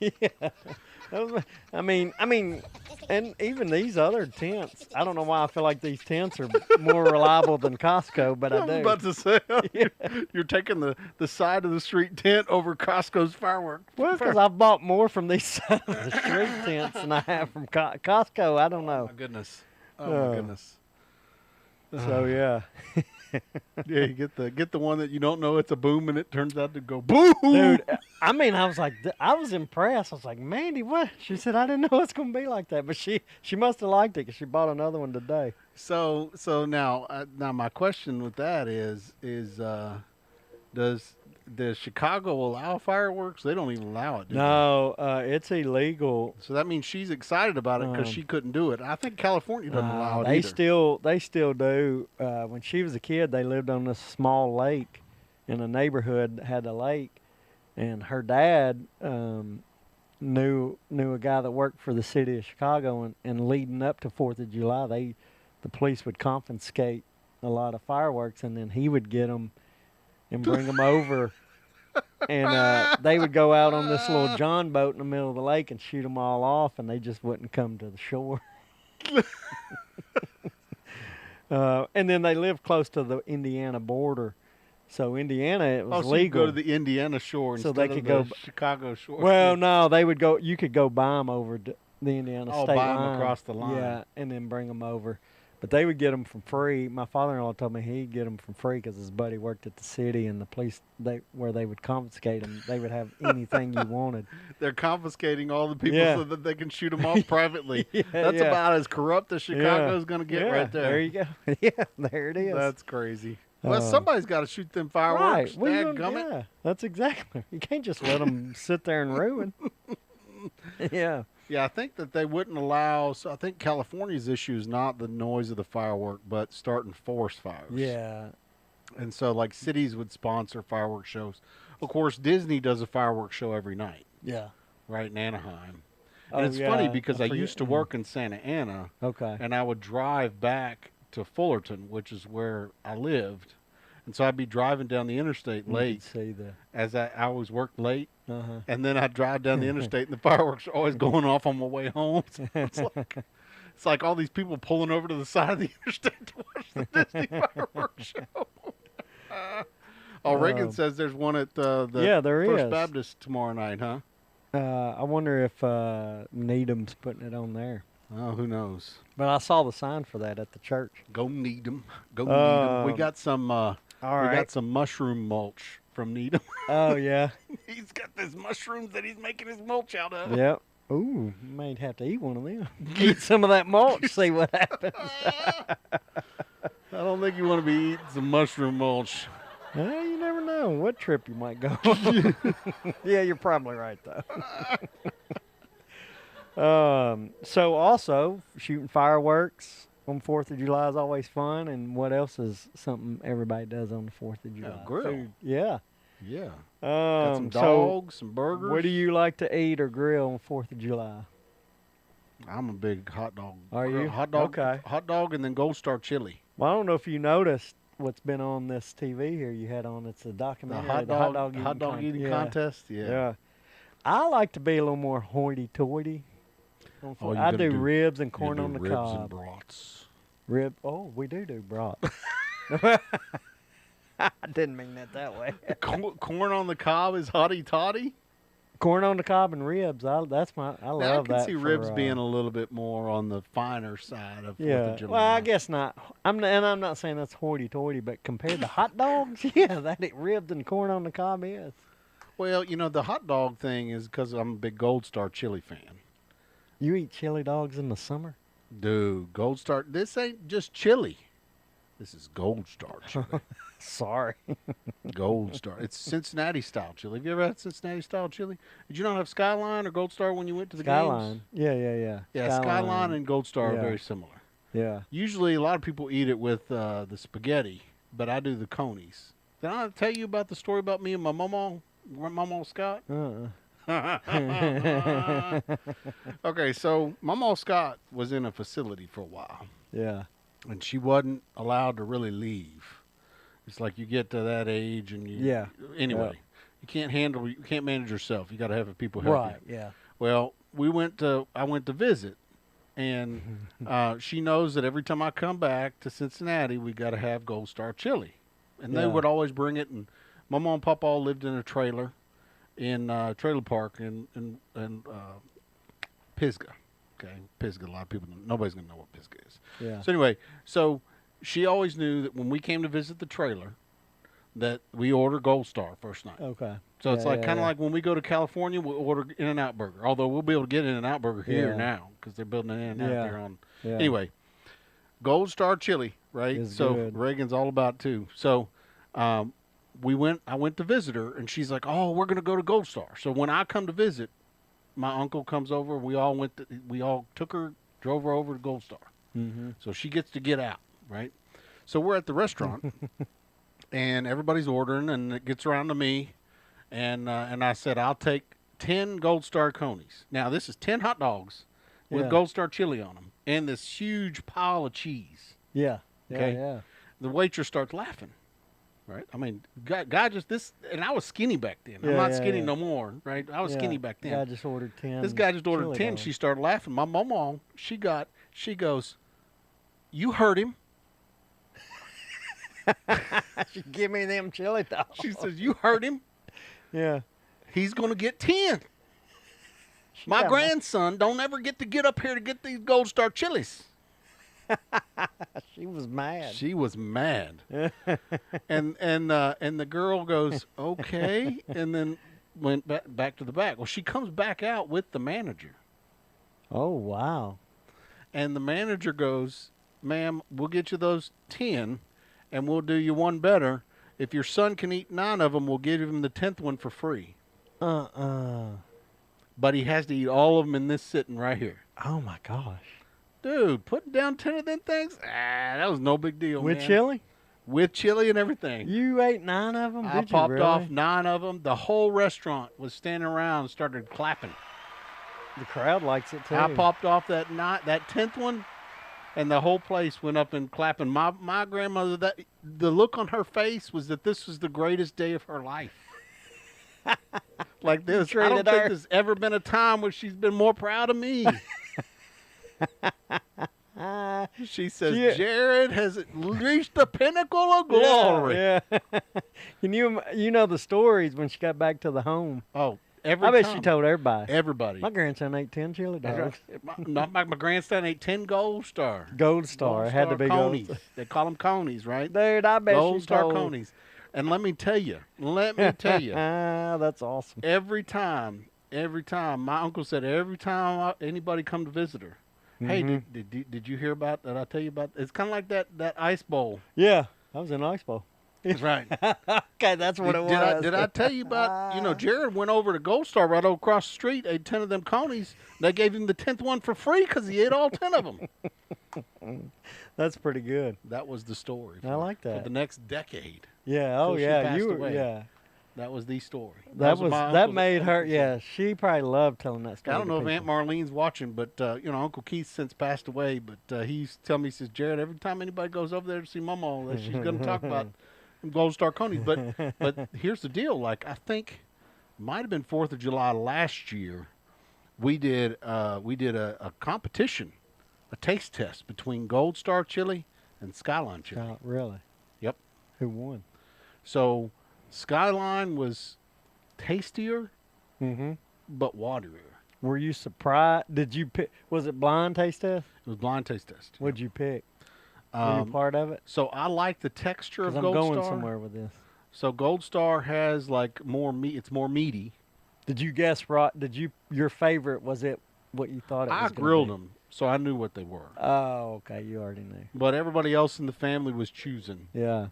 Yeah. I mean, and even these other tents, I don't know why I feel like these tents are more reliable than Costco, but I do. I was about to say, you're taking the side of the street tent over Costco's fireworks. Well, because I've bought more from these side of the street tents than I have from Costco. I don't know. Oh, my goodness. Oh, my goodness. So, yeah. Yeah, you get the one that you don't know it's a boom and it turns out to go boom. Dude, I mean, I was impressed. I was like, Mandy, what? She said, I didn't know it's going to be like that. But she must have liked it because she bought another one today. So now my question with that is does Chicago allow fireworks? They don't even allow it. No, it's illegal. So that means she's excited about it because she couldn't do it. I think California doesn't allow it either. They still do. When she was a kid, they lived on this small lake in a neighborhood that had a lake, and her dad knew a guy that worked for the city of Chicago, and leading up to 4th of July, the police would confiscate a lot of fireworks, and then he would get them and bring them over, and they would go out on this little John boat in the middle of the lake and shoot them all off, and they just wouldn't come to the shore. And then they lived close to the Indiana border, so Indiana it was legal. You go to the Indiana shore so instead they could of go Chicago shore. Well, no, they would go. You could go buy them over the Indiana state line. Buy them across the line. Yeah, and then bring them over. But they would get them for free. My father-in-law told me he'd get them for free because his buddy worked at the city, and the police, where they would confiscate them, they would have anything you wanted. They're confiscating all the people so that they can shoot them off privately. That's about as corrupt as Chicago's going to get right there. There you go. Yeah, there it is. That's crazy. Well, somebody's got to shoot them fireworks. Right. That's exactly. You can't just let them sit there and ruin. Yeah. Yeah, I think that they wouldn't allow. So I think California's issue is not the noise of the firework, but starting forest fires. Yeah. And so, like, cities would sponsor fireworks shows. Of course, Disney does a fireworks show every night. Yeah. Right in Anaheim. And it's funny because I used to work in Santa Ana. Okay. And I would drive back to Fullerton, which is where I lived. And so I'd be driving down the interstate late. As I always worked late. And then I'd drive down the interstate, and the fireworks are always going off on my way home. So It's like all these people pulling over to the side of the interstate to watch the Disney fireworks show. Reagan says there's one at the there First is. Baptist tomorrow night, huh? I wonder if Needham's putting it on there. Oh, who knows? But I saw the sign for that at the church. Go Needham. Go Needham. We got some all right. We got some mushroom mulch from Needham. Oh, yeah. He's got these mushrooms that he's making his mulch out of. Yep. Ooh, might have to eat one of them. Eat some of that mulch, see what happens. I don't think you want to be eating some mushroom mulch. Well, you never know what trip you might go on. Yeah, you're probably right, though. So also, shooting fireworks on 4th of July is always fun. And what else is something everybody does on the 4th of July? Grill. Food. Yeah. Yeah. Got some dogs, some burgers. What do you like to eat or grill on 4th of July? I'm a big hot dog. Are you? Hot dog. Okay. Hot dog and then Gold Star chili. Well, I don't know if you noticed what's been on this TV here you had on. It's a documentary. The hot dog eating contest. Yeah. I like to be a little more hoity-toity. I do ribs and corn on the ribs cob. And brats. Oh, we do brat. I didn't mean that way. Corn on the cob is hotty toddy. Corn on the cob and ribs. I love that. I can see ribs being a little bit more on the finer side of 4th of July. Well, I guess not. I'm not saying that's hoity-toity, but compared to hot dogs, ribs and corn on the cob is. Well, the hot dog thing is because I'm a big Gold Star chili fan. You eat chili dogs in the summer? Dude, Gold Star. This ain't just chili. This is Gold Star chili. Sorry. Gold Star. It's Cincinnati style chili. Have you ever had Cincinnati style chili? Did you not have Skyline or Gold Star when you went to the Skyline. games? Yeah, Skyline and Gold Star are very similar. Yeah. Usually a lot of people eat it with the spaghetti, but I do the conies. Did I tell you about the story about me and my mama Scott? Okay, so Mama Scott was in a facility for a while. Yeah. And she wasn't allowed to really leave. It's like you get to that age and you anyway, you can't manage yourself. You got to have people help you. Right, yeah. Well, I went to visit, and she knows that every time I come back to Cincinnati, we got to have Gold Star chili. And they would always bring it, and my mom and papa all lived in a trailer in trailer park in Pisgah. Okay, Pisgah. A lot of people, nobody's gonna know what Pisgah is. Yeah. So anyway, she always knew that when we came to visit the trailer, that we order Gold Star first night. Okay. So it's like kind of like when we go to California, we order In-N-Out Burger. Although we'll be able to get In-N-Out Burger here now because they're building an In-N-Out there on. Yeah. Anyway, Gold Star chili, right? It's so good. Reagan's all about it too. So I went to visit her, and she's like, "Oh, we're gonna go to Gold Star." So when I come to visit, my uncle comes over. We all drove her over to Gold Star. Mm-hmm. So she gets to get out, right? So we're at the restaurant, and everybody's ordering, and it gets around to me, and I said, I'll take 10 Gold Star conies. Now, this is 10 hot dogs with Gold Star chili on them, and this huge pile of cheese. Yeah. Okay? Yeah. The waitress starts laughing, right? I mean, guy just this, and I was skinny back then. I'm not skinny no more, right? I was skinny back then. Guy just ordered 10. This guy just ordered 10. Dogs. She started laughing. My mama, she goes, "You heard him." She give me them chili dogs. She says, "You heard him. Yeah. He's going to get 10. My grandson don't ever get to get up here to get these Gold Star chilies." She was mad. She was mad. and the girl goes, "Okay," and then went back to the back. Well, she comes back out with the manager. Oh, wow. And the manager goes, "Ma'am, we'll get you those 10, and we'll do you one better. If your son can eat 9 of them, we'll give him the 10th one for free. But he has to eat all of them in this sitting right here." Oh, my gosh. Dude, putting down 10 of them things? That was no big deal, With man. chili? With chili and everything. You ate 9 of them? I Did popped you really? off 9 of them. The whole restaurant was standing around and started clapping. The crowd likes it, too. I popped off that 10th one, and the whole place went up and clapping. My grandmother, the look on her face was that this was the greatest day of her life. Like this. I don't think there's ever been a time where she's been more proud of me. She says, Jrod has reached the pinnacle of glory. Yeah. You know the stories when she got back to the home. Oh, I bet she told everybody. Everybody. My grandson ate 10 chili dogs. My grandson ate 10 Gold Star. Gold Star. It had to be conies. Gold. They call them conies, right? Dude, I bet Gold she Star told. conies. And let me tell you. That's awesome. Every time, my uncle said every time anybody come to visit her, hey, did you hear about that? I tell you about. It's kind of like that ice bowl. Yeah, I was in ice bowl. That's right. Okay, that's what it was. Did I tell you about? Jrod went over to Gold Star right across the street, ate 10 of them conies. They gave him the 10th one for free because he ate all 10 of them. That's pretty good. That was the story. I like that. For the next decade. Yeah. Oh, yeah. You were. Away. Yeah. That was the story. That made her. Yeah, she probably loved telling that story. I don't know if Aunt Marlene's watching, but Uncle Keith since passed away. But he used to tell me, he says, Jrod, every time anybody goes over there to see Mama, that she's going to talk about them Gold Star conies. But here's the deal. Like, I think it might have been 4th of July last year. We did a competition, a taste test between Gold Star chili and Skyline chili. Really? Yep. Who won? So Skyline was tastier, but waterier. Were you surprised? Did you pick? Was it blind taste test? It was blind taste test. What'd you pick? Were you part of it? So I like the texture of Gold Star. I'm going Star. somewhere with this. So Gold Star has like more meat. It's more meaty. Did you guess right? Your favorite, was it what you thought it was? I grilled them, so I knew what they were. Oh, okay. You already knew. But everybody else in the family was choosing. Yeah.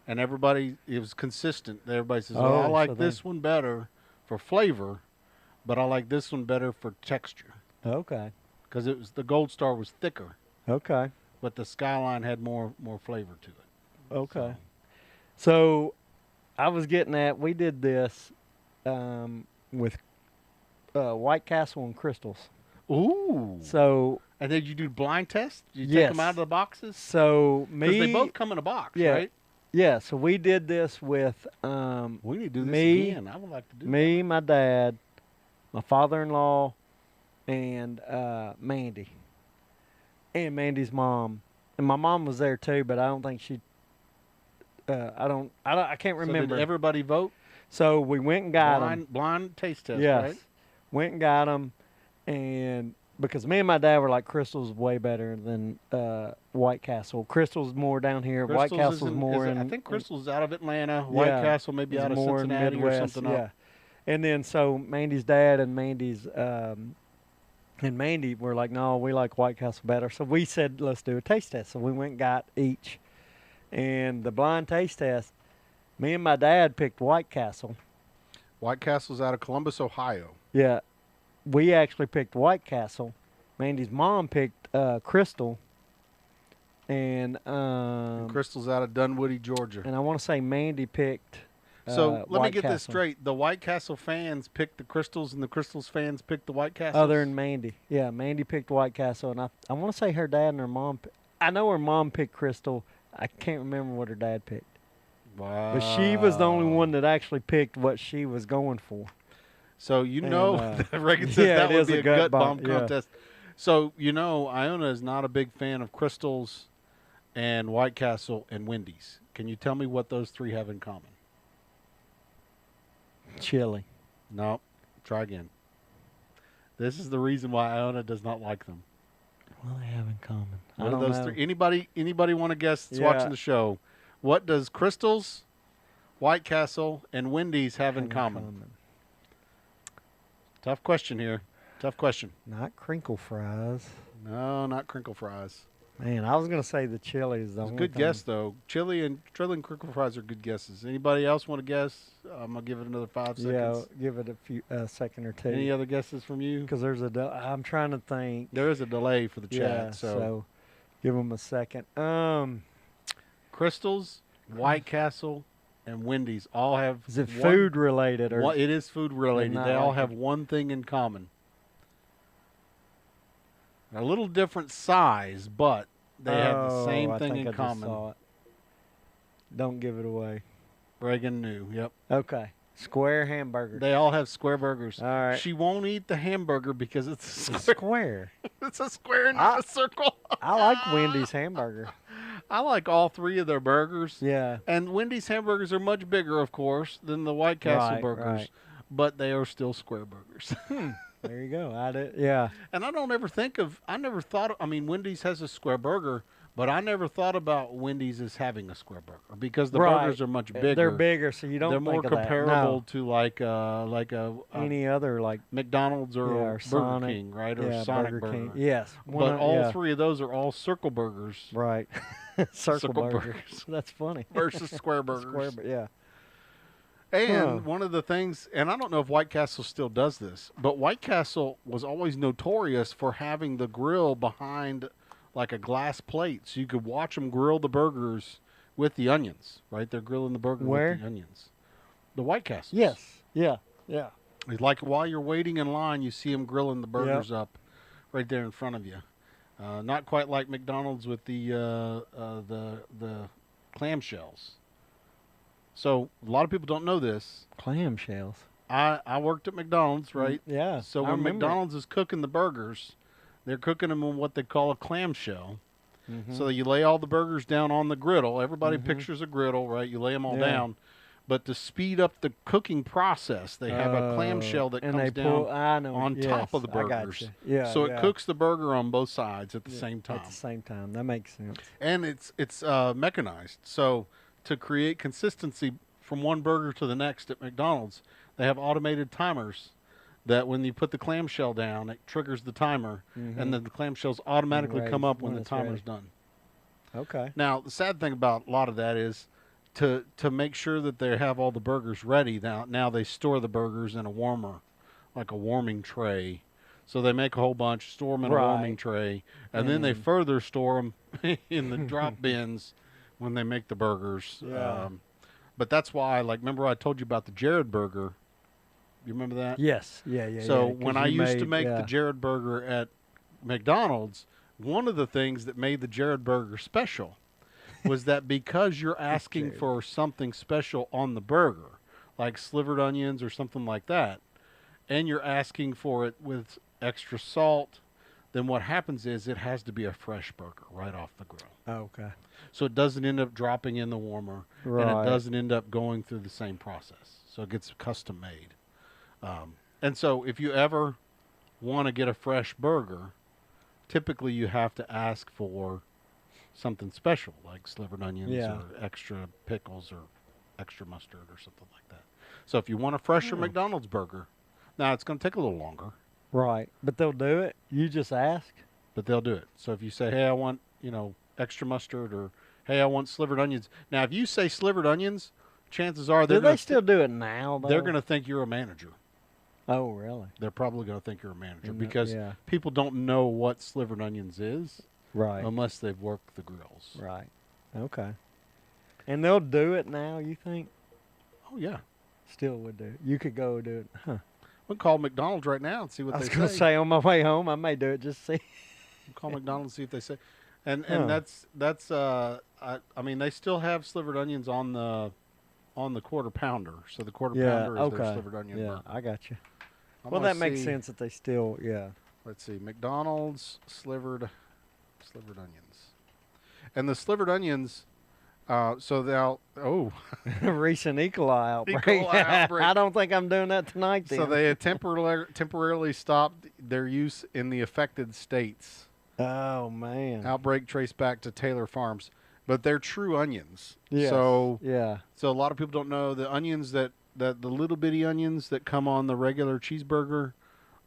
And it was consistent. Everybody says, I like this one better for flavor, but I like this one better for texture. Okay. Because the Gold Star was thicker. Okay. But the Skyline had more flavor to it. Okay. So I was getting at, we did this with White Castle and Crystals. Ooh. So. And then you do blind test? You take them out of the boxes? So because they both come in a box, right? Yeah, so we did this with we need to do this again. I would like to do me, that. My dad, my father-in-law, and Mandy. And Mandy's mom. And my mom was there too, but I don't think she I can't remember. So did everybody vote? So we went and got them. Blind taste test, yes. Right? Went and got them, and because me and my dad were like, Crystal's way better than White Castle. Crystal's more down here. White Castle's more in. I think Crystal's out of Atlanta. White Castle maybe out of Cincinnati or something. Yeah. And then so Mandy's dad and Mandy's and Mandy were like, no, we like White Castle better. So we said, let's do a taste test. So we went and got each. And the blind taste test, me and my dad picked White Castle. White Castle's out of Columbus, Ohio. Yeah. We actually picked White Castle. Mandy's mom picked Crystal. And Crystal's out of Dunwoody, Georgia. And I want to say Mandy picked so let me get Castle. this straight. The White Castle fans picked the Crystals, and the Crystals fans picked the White Castles? Other than Mandy. Yeah, Mandy picked White Castle. And I want to say her dad and her mom. I know her mom picked Crystal. I can't remember what her dad picked. Wow. But she was the only one that actually picked what she was going for. So Reagan says that would be a gut bomb contest. So Iona is not a big fan of Crystals and White Castle and Wendy's. Can you tell me what those three have in common? Chili. No. Try again. This is the reason why Iona does not like them. What do they have in common? What are those three? Anybody want to guess that's watching the show? What does Crystals, White Castle, and Wendy's have in common? Tough question here. Tough question. Not crinkle fries. No, not crinkle fries. Man, I was going to say the chili is the only good guess, though. Chili and crinkle fries are good guesses. Anybody else want to guess? I'm going to give it another 5 seconds. Yeah, give it a second or two. Any other guesses from you? Because I'm trying to think. There is a delay for the chat. Yeah, so give them a second. Crystals, White Castle, and Wendy's all have. Is it food related? Or it is food related. They all have one thing in common. A little different size, but they have the same thing in common. Don't give it away. Reagan knew. Yep. Okay. Square hamburger. They all have square burgers. All right. She won't eat the hamburger because it's a It's square. square. It's a square, not a circle. I like Wendy's hamburger. I like all three of their burgers. Yeah. And Wendy's hamburgers are much bigger, of course, than the White Castle burgers. Right. But they are still square burgers. There you go. Yeah. And I never thought, Wendy's has a square burger, but I never thought about Wendy's as having a square burger because the burgers are much bigger. They're bigger, so you don't They're think more of that. comparable No. to like a Any other like McDonald's or, or Burger Sonic. King, right? Yeah, Or Sonic Burger Burger. King. Yes. But all three of those are all circle burgers Right. Circle burger. burgers. That's funny. versus square burgers. Yeah. And one of the things, and I don't know if White Castle still does this, but White Castle was always notorious for having the grill behind like a glass plate, so you could watch them grill the burgers with the onions, right? They're grilling the burger with the onions. The White Castle. Yes. Yeah. Yeah. It's like while you're waiting in line, you see them grilling the burgers up right there in front of you. Not quite like McDonald's with the clamshells. So a lot of people don't know this. Clamshells. I worked at McDonald's, right? Yeah. So when McDonald's is cooking the burgers, they're cooking them in what they call a clamshell. Mm-hmm. So you lay all the burgers down on the griddle. Everybody pictures a griddle, right? You lay them all down. But to speed up the cooking process, they have a clamshell that comes down on top of the burgers. Yeah. So it cooks the burger on both sides at the same time. At the same time. That makes sense. And it's mechanized. So to create consistency from one burger to the next at McDonald's, they have automated timers that when you put the clamshell down, it triggers the timer, and then the clamshells automatically come up when the timer's done. Okay. Now, the sad thing about a lot of that is to make sure that they have all the burgers ready, now they store the burgers in a warmer, like a warming tray. So they make a whole bunch, store them in a warming tray, and then they further store them in the drop bins when they make the burgers. Yeah. But that's why, like, remember I told you about the Jrod burger? You remember that? Yes. Yeah. So when I used to make the Jrod burger at McDonald's, one of the things that made the Jrod burger special was that because you're asking for something special on the burger, like slivered onions or something like that, and you're asking for it with extra salt, then what happens is it has to be a fresh burger right off the grill. Oh, okay. So it doesn't end up dropping in the warmer, and it doesn't end up going through the same process. So it gets custom made. And so if you ever want to get a fresh burger, typically you have to ask for something special, like slivered onions or extra pickles or extra mustard or something like that. So if you want a fresher McDonald's burger, now it's going to take a little longer. Right. But they'll do it. You just ask. But they'll do it. So if you say, hey, I want, extra mustard, or hey, I want slivered onions. Now, if you say slivered onions, chances are they still do it now, though? They're going to think you're a manager. Oh, really? They're probably going to think you're a manager because people don't know what slivered onions is. Right. Unless they've worked the grills. Right. Okay. And they'll do it now, you think? Oh, yeah. Still would do it. You could go do it. Huh. We'll call McDonald's right now and see what they say. I was going to say on my way home, I may do it just to see. We'll call McDonald's and see what they say. And that's they still have slivered onions on the quarter pounder. So the quarter pounder is their slivered onion burger. I got you. Well, that makes sense that they still, Let's see. McDonald's slivered onions. And the slivered onions, so they'll, recent E. coli outbreak. outbreak. I don't think I'm doing that tonight then. So they had temporarily stopped their use in the affected states. Oh, man. Outbreak traced back to Taylor Farms. But they're true onions. Yes. So a lot of people don't know the onions the little bitty onions that come on the regular cheeseburger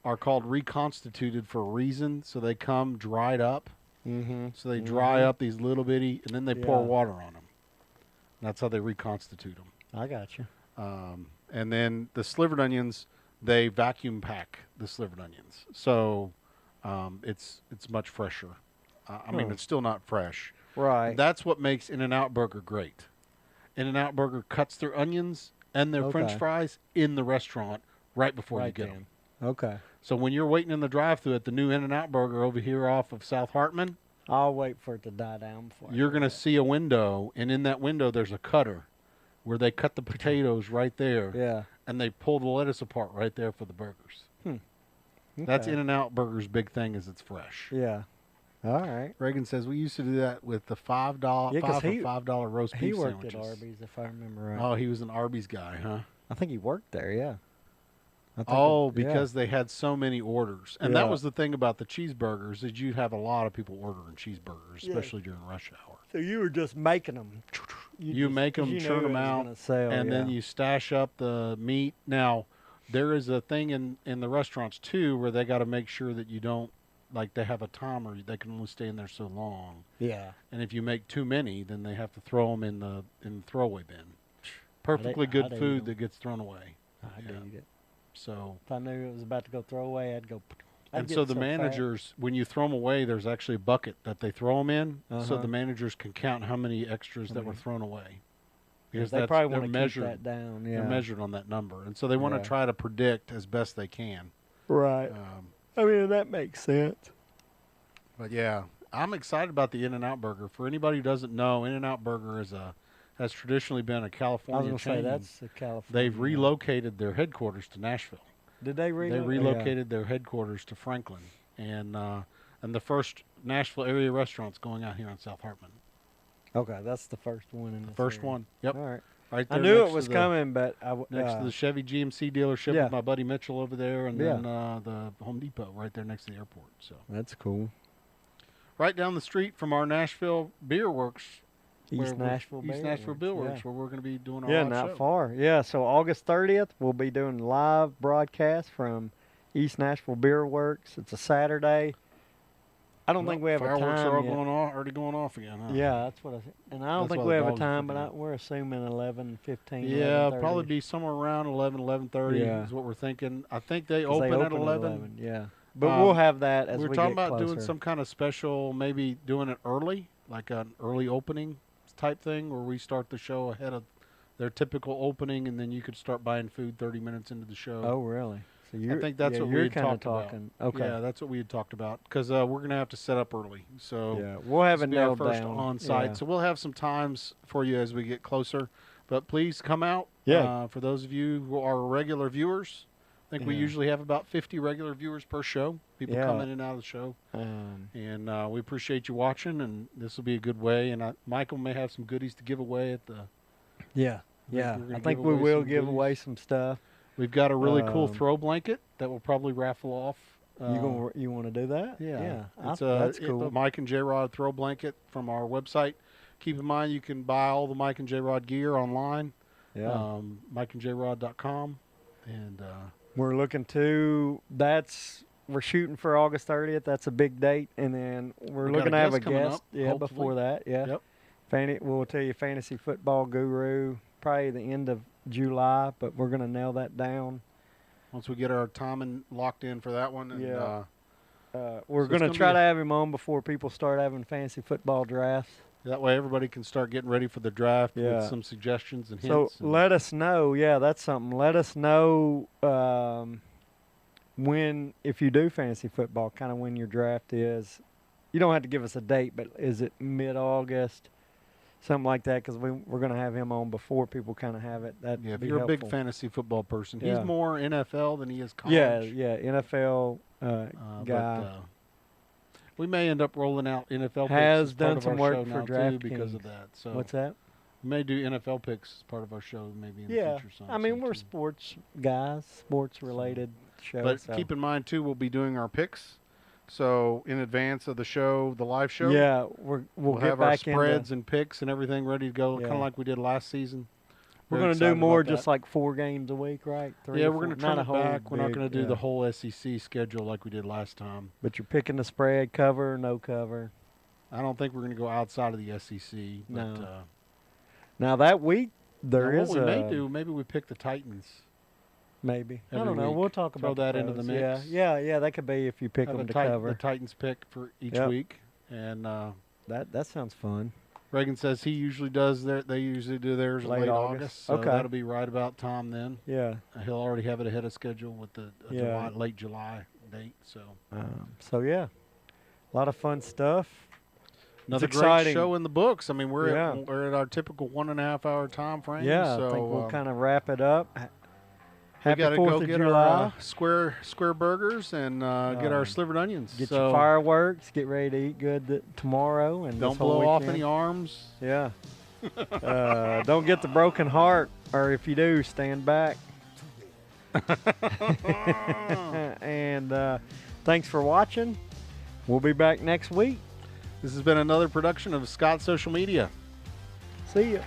are called reconstituted for a reason. So they come dried up. Mm-hmm. So they dry up these little bitty, and then they pour water on them. That's how they reconstitute them. I got you. And then the slivered onions, they vacuum pack the slivered onions. So it's much fresher. I mean, it's still not fresh. Right. That's what makes In-N-Out Burger great. In-N-Out Burger cuts their onions and their French fries in the restaurant right before you get them. Okay. So when you're waiting in the drive-thru at the new In-N-Out Burger over here off of South Hartman, I'll wait for it to die down before you're going to see a window, and in that window there's a cutter where they cut the potatoes right there. Yeah. and they pull the lettuce apart right there for the burgers. Okay. That's In-N-Out Burger's big thing is it's fresh. Yeah. All right. Reagan says we used to do that with the $5 $5 roast beef He worked sandwiches. at Arby's, if I remember right. Oh, he was an Arby's guy, huh? I think he worked there, yeah. Because they had so many orders. And that was the thing about the cheeseburgers is you'd have a lot of people ordering cheeseburgers, especially during rush hour. So you were just making them. You make them, churn them out, and then you stash up the meat. Now, there is a thing in the restaurants, too, where they got to make sure that you don't, like they have a timer. They can only stay in there so long. Yeah. And if you make too many, then they have to throw them in the throwaway bin. Perfectly good food that gets thrown away. I'd eat it. So if I knew it was about to go throw away, I'd go. And so the managers, when you throw them away, there's actually a bucket that they throw them in, so the managers can count how many extras that were thrown away. Because they probably want to keep that down. Yeah. They're measured on that number, and so they want to try to predict as best they can. Right. I mean, that makes sense. But yeah, I'm excited about the In-N-Out Burger. For anybody who doesn't know, In-N-Out Burger has traditionally been a California chain. I was going to say, that's a California. They've relocated their headquarters to Nashville. Did they relocate? They relocated their headquarters to Franklin, and the first Nashville area restaurant's going out here on South Hartman. Okay, that's the first one in the first one. Yep. All right. Right there I knew it was coming, but next to the Chevy GMC dealership with my buddy Mitchell over there, and then the Home Depot right there next to the airport. So that's cool. Right down the street from our Nashville Beer Works. East Nashville Beer Works, where we're going to be doing our live not show. far. Yeah, so August 30th, we'll be doing live broadcast from East Nashville Beer Works. It's a Saturday. I don't think we have a time Fireworks are yet. already going off again, huh? Yeah, that's what I think. And I don't think we have a time, but we're assuming 11:15. Yeah, probably be somewhere around 11:30 is what we're thinking. I think they open at 11. Yeah, but we'll have that as we get closer. We're talking about doing some kind of special, maybe doing it early, like an early opening type thing, where we start the show ahead of their typical opening, and then you could start buying food 30 minutes into the show. Oh, really? So I think that's what we had talked about. Okay. Yeah, that's what we had talked about because we're going to have to set up early. So we'll have it nailed first down on site. Yeah. So we'll have some times for you as we get closer. But please come out. Yeah. For those of you who are regular viewers, I think we usually have about 50 regular viewers per show. People come in and out of the show. And we appreciate you watching. And this will be a good way. And Michael may have some goodies to give away at the. Yeah. I think we will give away some stuff. We've got a really cool throw blanket that we'll probably raffle off. You want to do that? Yeah. That's cool. The Mike and Jrod throw blanket from our website. Keep in mind you can buy all the Mike and Jrod gear online. Yeah. MikeandJrod.com. And we're looking to we're shooting for August 30th. That's a big date, and then we're looking to have a guest. Before that. Yeah. Yep. We'll tell you fantasy football guru probably the end of July, but we're going to nail that down. Once we get our timing locked in for that one. And, we're going to try to have him on before people start having fantasy football drafts. That way everybody can start getting ready for the draft with some suggestions and hints. So let us know. Yeah, that's something. Let us know if you do fantasy football, kind of when your draft is. You don't have to give us a date, but is it mid-August? Something like that, because we're going to have him on before people kind of have it. If you're a big fantasy football person, he's more NFL than he is college. Yeah, NFL guy. But, we may end up rolling out NFL picks has as done part some of our work show for now Draft too because Kings. of that. So What's that? We may do NFL picks as part of our show maybe in the future. I mean, we're sports guys, sports-related shows. But keep in mind, too, we'll be doing our picks. So in advance of the show, the live show, we'll get have back our spreads and picks and everything ready to go, kind of like we did last season. We're going to do more, just like 4 games a week, right? We're going to try it back. We're not going to do the whole SEC schedule like we did last time. But you're picking the spread, cover, no cover. I don't think we're going to go outside of the SEC. But, no. Now that week what we may do, maybe we pick the Titans. Maybe. I Every don't know. week. We'll talk about Throw that into the mix. Yeah. That could be if you pick them to cover. The Titans pick for each week, and that sounds fun. Reagan says he usually does they usually do theirs late August. So that'll be right about time then. Yeah. He'll already have it ahead of schedule with the late July date. So. A lot of fun stuff. Another great show in the books. I mean, we're at our typical 1.5 hour time frame. Yeah, so I think we'll kind of wrap it up. we Happy got to 4th go of get July. our square burgers and get our slivered onions. Get so your fireworks. Get ready to eat good tomorrow. And don't this whole blow off weekend. any arms. Yeah. Don't get the broken heart, or if you do, stand back. And thanks for watching. We'll be back next week. This has been another production of Scott Social Media. See ya.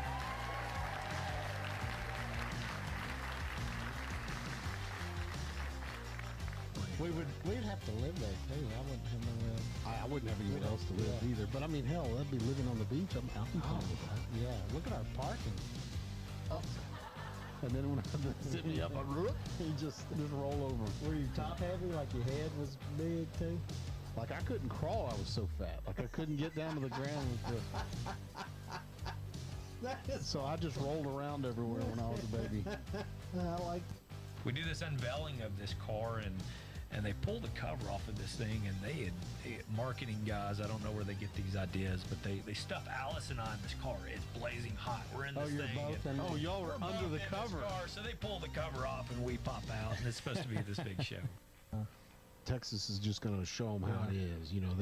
We'd have to live there too. I wouldn't have nowhere. I wouldn't have anywhere else to live either. But I mean, hell, that'd be living on the beach. I'm fine with that. Yeah, look at our parking. And then when I sit me up, you just roll over. Were you top heavy? Like your head was big too? Like I couldn't crawl. I was so fat. Like I couldn't get down to the ground. So I just rolled around everywhere when I was a baby. I like. We do this unveiling of this car, and they pulled the cover off of this thing, and they had marketing guys. I don't know where they get these ideas, but they stuff Alice and I in this car. It's blazing hot. We're in this you're thing. both in Oh, y'all were under the cover. Car, so they pull the cover off, and we pop out, and it's supposed to be this big show. Texas is just going to show them how it is. You know,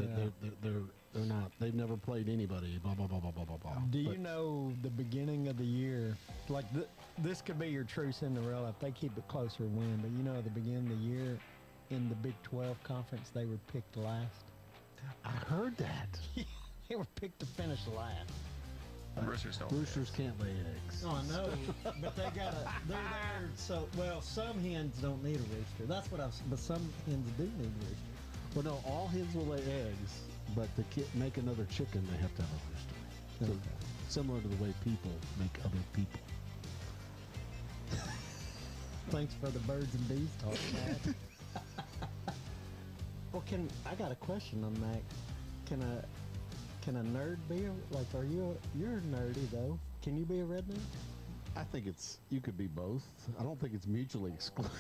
they're not. They've never played anybody. Blah blah blah blah blah blah blah. Do you know the beginning of the year? Like this could be your true Cinderella if they keep it closer win. But you know, at the beginning of the year, in the Big 12 conference, they were picked last. I heard that. They were picked to finish last. Roosters can't lay eggs. Oh, I know, but they're there. So, well, some hens don't need a rooster. That's what but some hens do need a rooster. Well, no, all hens will lay eggs, but to make another chicken, they have to have a rooster. So, similar to the way people make other people. Thanks for the birds and bees talk, Matt. Well, I got a question on that. Can a nerd be you're nerdy though? Can you be a redneck? I think you could be both. I don't think it's mutually exclusive.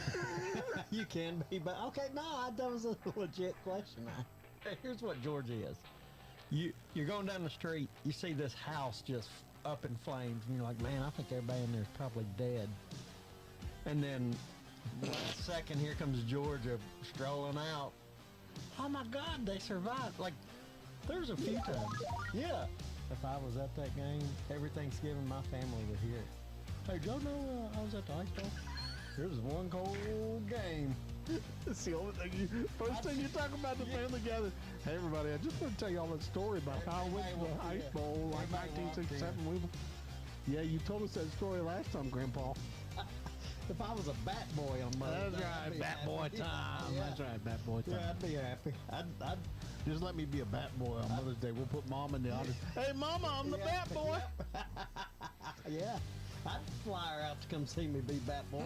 You can be, but okay, no, that was a legit question. Here's what Georgia is. You're going down the street, you see this house just up in flames, and you're like, man, I think everybody in there is probably dead. And then last second, here comes Georgia strolling out. Oh my God, they survived. Like, there's a few times. Yeah. If I was at that game, every Thanksgiving, my family would hear it. Hey, Joe, know I was at the ice bowl? There was one cold game. It's the only thing first thing you talk about the family gathering. Hey, everybody, I just want to tell y'all that story about how I went to the ice bowl like 1967. Yeah, you told us that story last time, Grandpa. If I was a bat boy on Mother's Day, That's right, bat boy time. Yeah. That's right, bat boy time. Yeah, I'd be happy. I'd Just let me be a bat boy on Mother's Day. We'll put Mom in the audience. Hey, Mama, I'm the bat boy. yeah. I'd fly her out to come see me be bat boy.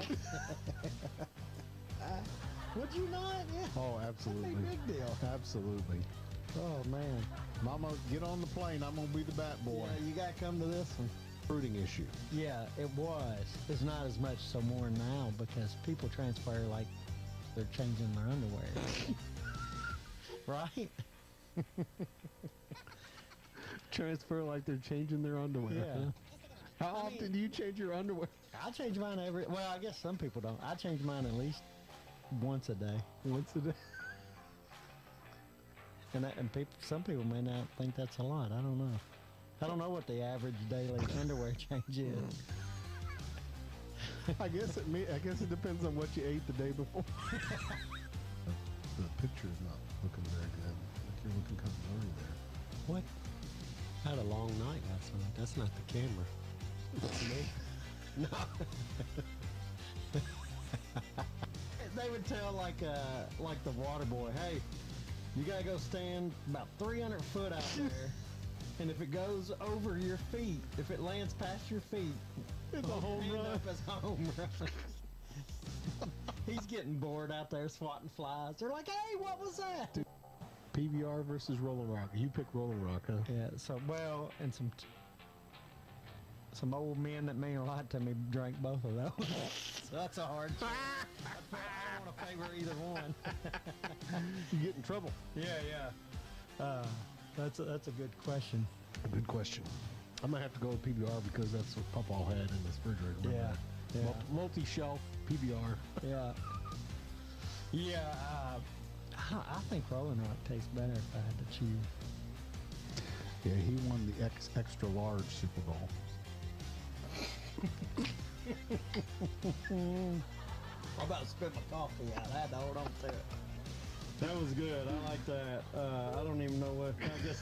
Would you not? Yeah. Oh, absolutely. That'd be a big deal. Absolutely. Oh, man. Mama, get on the plane. I'm going to be the bat boy. Yeah, you got to come to this one. Fruiting issue. Yeah, it was. It's not as much so more now because people transfer like they're changing their underwear. Right? Transfer like they're changing their underwear. Yeah. Huh? How often do you change your underwear? I change mine well, I guess some people don't. I change mine at least once a day. Once a day. And some people may not think that's a lot. I don't know. I don't know what the average daily underwear change is. I guess it depends on what you ate the day before. The picture is not looking very good. Like you're looking kind of blurry there. What? I had a long night last night. That's not the camera. That's me. No. They would tell like the water boy, hey, you gotta go stand about 300 foot out there, and if it goes over your feet, if it lands past your feet, It's a home run. Up as a home run. He's getting bored out there swatting flies. They're like, hey, what was that? PBR versus Rolling Rock. You pick Rolling Rock, huh? Yeah, and some old men that mean a lot to me drank both of those. So that's a hard choice. I don't want to favor either one. You get in trouble. Yeah. That's a good question. A good question. I'm gonna have to go with PBR because that's what Papa had in his refrigerator. Yeah. Yeah. Multi-shelf PBR. Yeah. Yeah. I think Rolling Rock tastes better if I had to choose. Yeah, he won the extra large Super Bowl. I'm about to spit my coffee out. I had to hold on to it. That was good. I like that. I don't even know what. I guess.